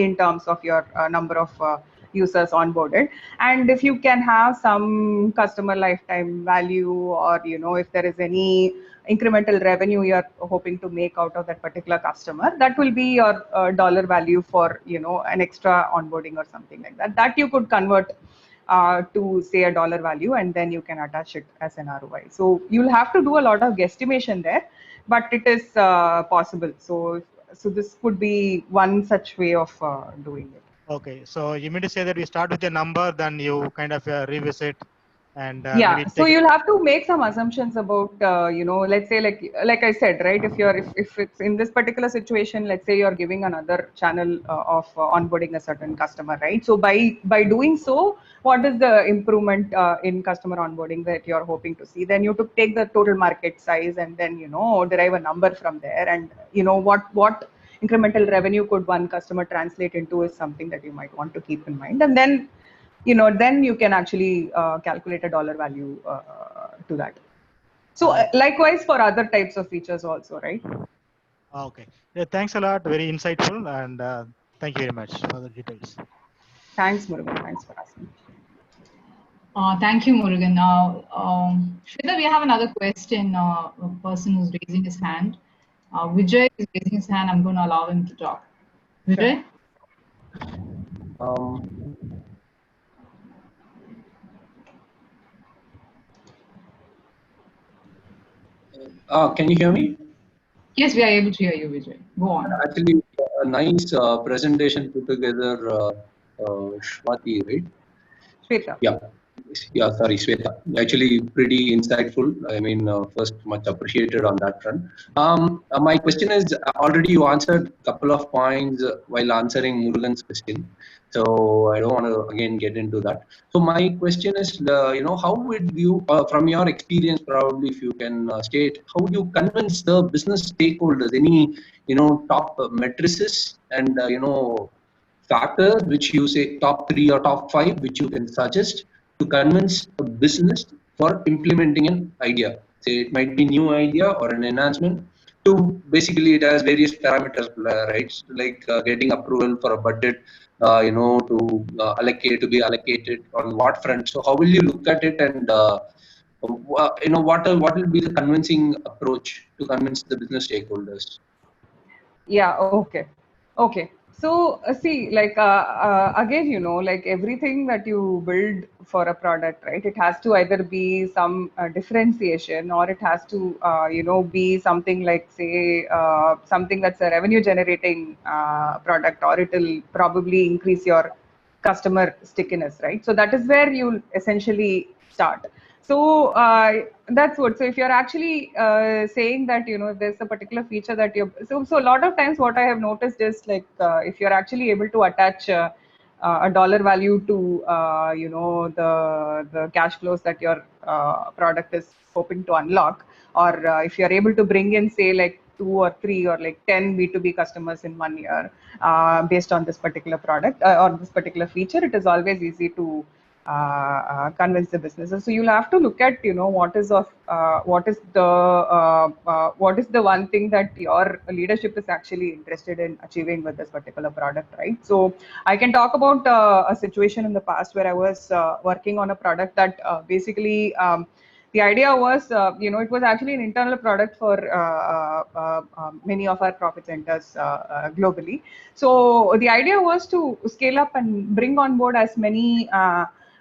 in terms of your number of users onboarded. And if you can have some customer lifetime value, or if there is any incremental revenue you're hoping to make out of that particular customer, that will be your dollar value for an extra onboarding or something like that, that you could convert to say a dollar value, and then you can attach it as an ROI. So you'll have to do a lot of guesstimation there, but it is possible. So this could be one such way of doing it. Okay, so you mean to say that we start with a number, then you kind of revisit and Yeah, maybe so take you'll have to make some assumptions about let's say, like I said, right, if it's in this particular situation, let's say you're giving another channel of onboarding a certain customer, right? So by doing so, what is the improvement in customer onboarding that you're hoping to see? Then you have to take the total market size and then derive a number from there, and what incremental revenue could one customer translate into is something that you might want to keep in mind. And then then you can actually calculate a dollar value to that. So likewise for other types of features also, right? Okay. Yeah, thanks a lot. Very insightful, and thank you very much for the details. Thanks, Murugan. Thanks for asking. Thank you, Murugan. Now, Shweta, we have another question. A person who's raising his hand. Vijay is raising his hand. I'm going to allow him to talk. Vijay? Can you hear me? Yes, we are able to hear you, Vijay. Go on. Actually, a nice presentation put together, Shwati, right? Shweta. Yeah, sorry, Shweta. Actually, pretty insightful. I mean, first, much appreciated on that front. My question is, already you answered a couple of points while answering Murugan's question. So I don't want to again get into that. So my question is, how would you, from your experience, probably if you can state, how would you convince the business stakeholders? Any, top matrices and factors which you say top 3 or top 5, which you can suggest to convince a business for implementing an idea. Say it might be new idea or an enhancement. To basically it has various parameters, right? Like getting approval for a budget, to be allocated on what front. So how will you look at it, and what will be the convincing approach to convince the business stakeholders? Yeah. Okay. So see, like again, like everything that you build for a product, right? It has to either be some differentiation, or it has to, be something like, say, something that's a revenue generating product, or it will probably increase your customer stickiness, right? So that is where you'll essentially start. So that's what. So if you're actually saying that if there's a particular feature that you're so a lot of times what I have noticed is like if you're actually able to attach a dollar value to the cash flows that your product is hoping to unlock, or if you're able to bring in, say, like 2 or 3 or like 10 B2B customers in 1 year based on this particular product or this particular feature, it is always easy to convince the businesses. So you'll have to look at what is the one thing that your leadership is actually interested in achieving with this particular product, right? So I can talk about a situation in the past where I was working on a product that basically the idea was, it was actually an internal product for many of our profit centers globally. So the idea was to scale up and bring on board as many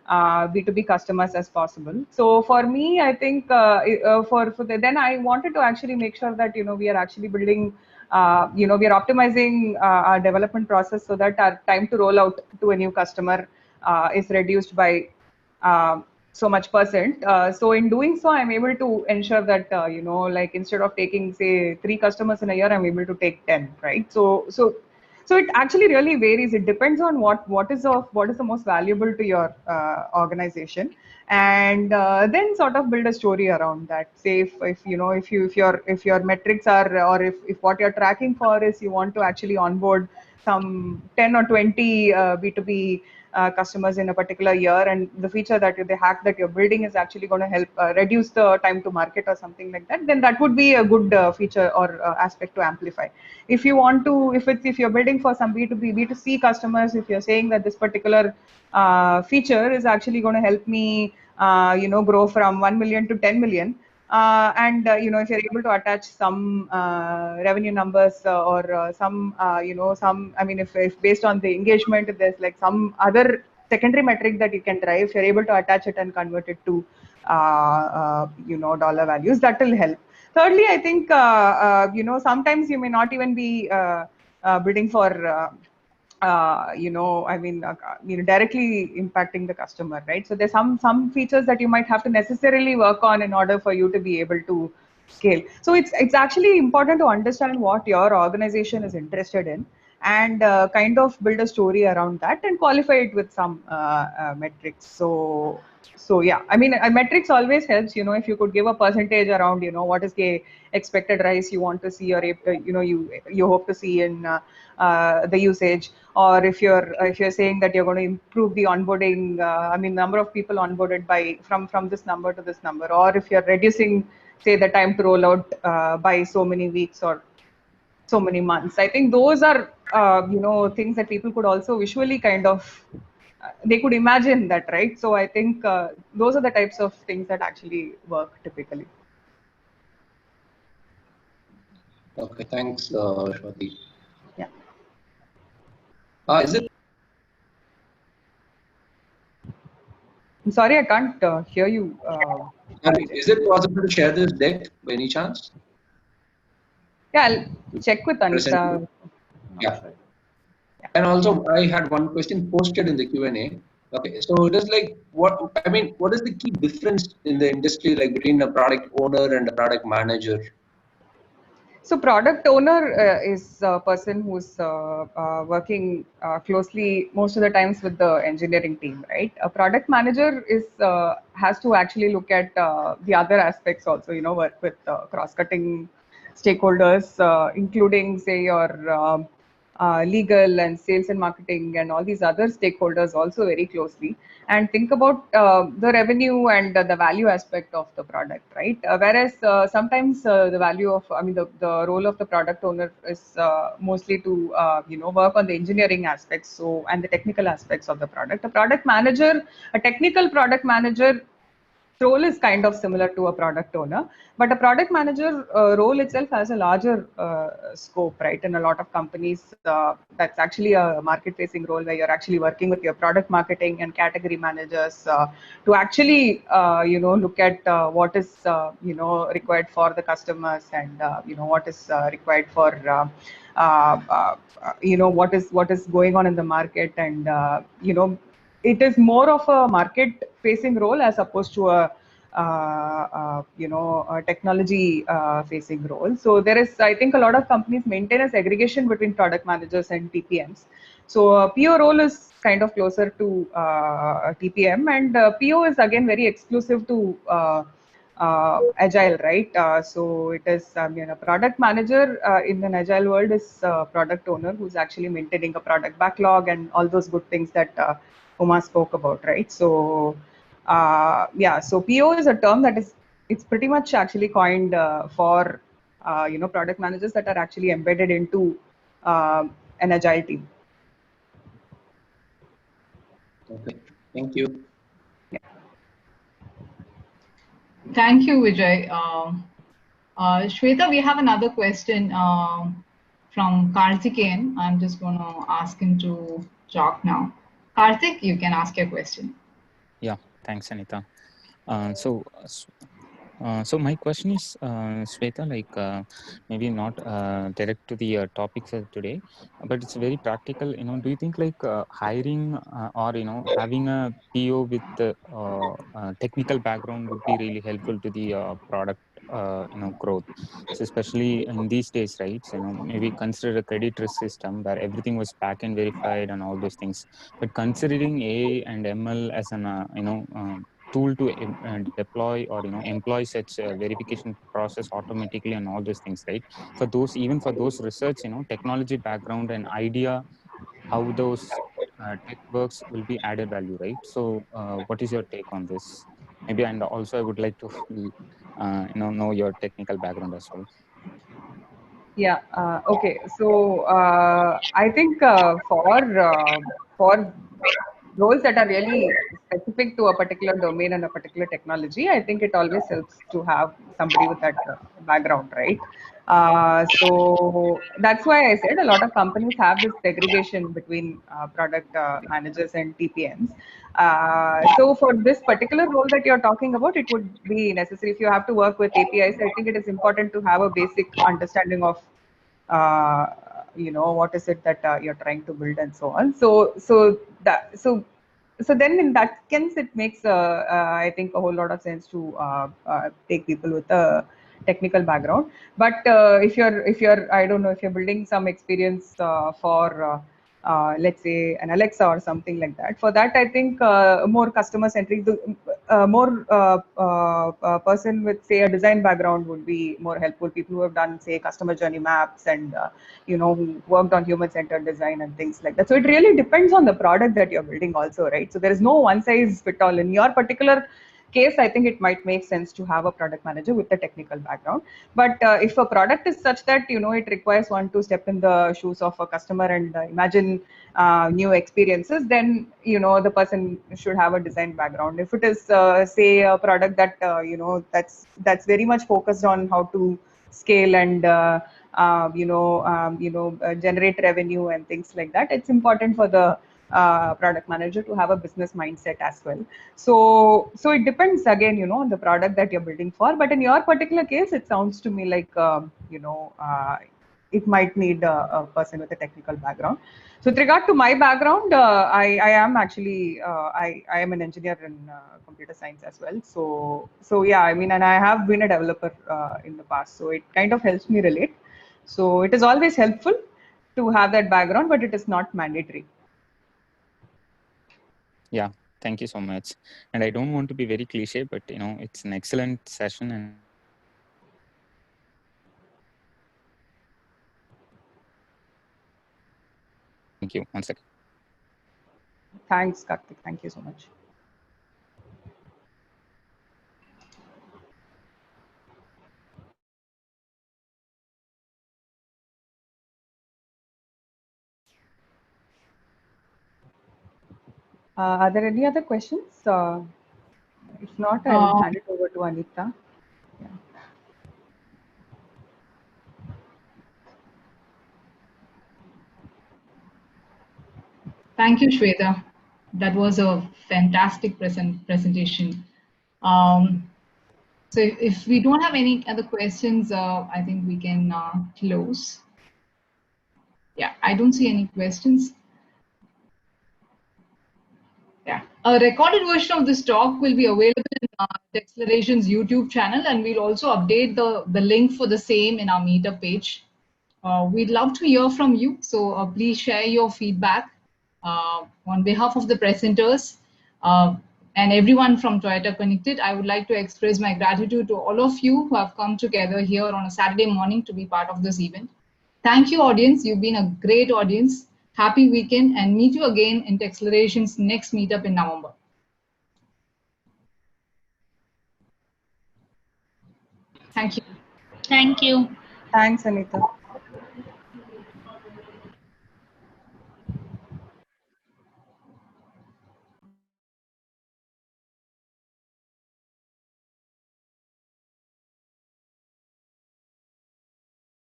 B2B customers as possible. So for me, I think then I wanted to actually make sure that we are actually building, we are optimizing our development process so that our time to roll out to a new customer is reduced by so much percent. So in doing so, I'm able to ensure that like instead of taking, say, 3 customers in a year, I'm able to take 10, right? So it actually really varies. It depends on what is the most valuable to your organization, and then sort of build a story around that. Say if your metrics are, or if what you're tracking for is you want to actually onboard some 10 or 20 B2B customers in a particular year, and the feature the hack that you're building is actually going to help reduce the time to market or something like that, then that would be a good feature or aspect to amplify. If you want to, if you're building for some B2B, B2C customers, if you're saying that this particular feature is actually going to help me, grow from 1 million to 10 million, and if you're able to attach some revenue numbers or some I mean, if based on the engagement, if there's like some other secondary metric that you can drive, if you're able to attach it and convert it to dollar values, that will help. Thirdly, I think sometimes you may not even be bidding for directly impacting the customer, right? So there's some features that you might have to necessarily work on in order for you to be able to scale. So it's actually important to understand what your organization is interested in, and kind of build a story around that and qualify it with some metrics. So yeah, I mean, metrics always helps. If you could give a percentage around, what is the expected rise you want to see, or you hope to see in the usage, or if you're saying that you're going to improve the onboarding, number of people onboarded by from this number to this number, or if you're reducing, say, the time to roll out by so many weeks or so many months. I think those are things that people could also visually kind of they could imagine that, right? So I think those are the types of things that actually work typically. Okay, thanks, Shwati. Yeah. Is it? I'm sorry, I can't hear you. Is it possible to share this deck by any chance? Yeah, I'll check with Anita. Yeah. And also, I had one question posted in the Q&A. Okay, so it is like, what is the key difference in the industry, like between a product owner and a product manager? So product owner is a person who's working closely most of the times with the engineering team, right? A product manager has to actually look at the other aspects also, work with cross-cutting stakeholders, including, say, your legal and sales and marketing and all these other stakeholders also very closely, and think about the revenue and the value aspect of the product, right? Whereas sometimes the value of, the role of the product owner is mostly to, work on the engineering aspects, and the technical aspects of the product. A technical product manager role is kind of similar to a product owner, but a product manager role itself has a larger scope, right? In a lot of companies, that's actually a market-facing role where you're actually working with your product marketing and category managers to actually, look at what is, required for the customers, and what is required for, what is going on in the market, and it is more of a market-facing role as opposed to a technology-facing role. So there is, I think, a lot of companies maintain a segregation between product managers and TPMs. So PO role is kind of closer to TPM, and PO is again very exclusive to agile, right? So it is, a product manager in an agile world is a product owner who's actually maintaining a product backlog and all those good things that Uma spoke about, right? So so PO is a term that it's pretty much actually coined for product managers that are actually embedded into an agile team. Okay, thank you. Yeah. Thank you, Vijay. Shweta, we have another question from Karthikeyan. I'm just going to ask him to talk now. Karthik, you can ask your question. Yeah, thanks, Anita. So my question is, Shweta, like maybe not direct to the topic for today, but it's very practical. Do you think like hiring or having a PO with the technical background would be really helpful to the product growth? So especially in these days, right? So, maybe consider a credit risk system where everything was back-end verified and all those things. But considering AI and ML as an tool to deploy or employ such a verification process automatically and all those things, right? For those, even for those research, technology background and idea how those TechWorks will be added value, right? So what is your take on this? Maybe, and also I would like to know your technical background as well. Yeah. Okay. So I think for roles that are really specific to a particular domain and a particular technology, I think it always helps to have somebody with that background, right? So that's why I said a lot of companies have this segregation between product managers and TPMs. So for this particular role that you're talking about, it would be necessary if you have to work with APIs. I think it is important to have a basic understanding of what is it that you're trying to build and so on. So then in that sense, it makes I think a whole lot of sense to take people with a technical background. But if you're I don't know, if you're building some experience for let's say an Alexa or something like that, for that I think more customer centric, more person with say a design background would be more helpful. People who have done say customer journey maps and who worked on human centered design and things like that. So it really depends on the product that you're building also, right? So there is no one size fit all. In your particular case, I think it might make sense to have a product manager with a technical background. But if a product is such that it requires one to step in the shoes of a customer and imagine new experiences, then the person should have a design background. If it is say a product that that's very much focused on how to scale and generate revenue and things like that, it's important for the product manager to have a business mindset as well. So it depends again, on the product that you're building for. But in your particular case, it sounds to me like it might need a person with a technical background. So with regard to my background, I am actually I am an engineer in computer science as well. So yeah, I mean, and I have been a developer in the past, so it kind of helps me relate. So it is always helpful to have that background, but it is not mandatory. Yeah, thank you so much. And I don't want to be very cliche, but it's an excellent session. And thank you. One second. Thanks, Karthik. Thank you so much. Are there any other questions? If not, I'll hand it over to Anita. Yeah. Thank you, Shweta. That was a fantastic presentation. So if we don't have any other questions, I think we can close. Yeah, I don't see any questions. Yeah, a recorded version of this talk will be available in Techcelerations YouTube channel, and we'll also update the link for the same in our Meetup page. We'd love to hear from you, so please share your feedback on behalf of the presenters and everyone from Toyota Connected. I would like to express my gratitude to all of you who have come together here on a Saturday morning to be part of this event. Thank you, audience. You've been a great audience. Happy weekend, and meet you again in Techcelerations' next meetup in November. Thank you. Thank you. Thanks, Anita.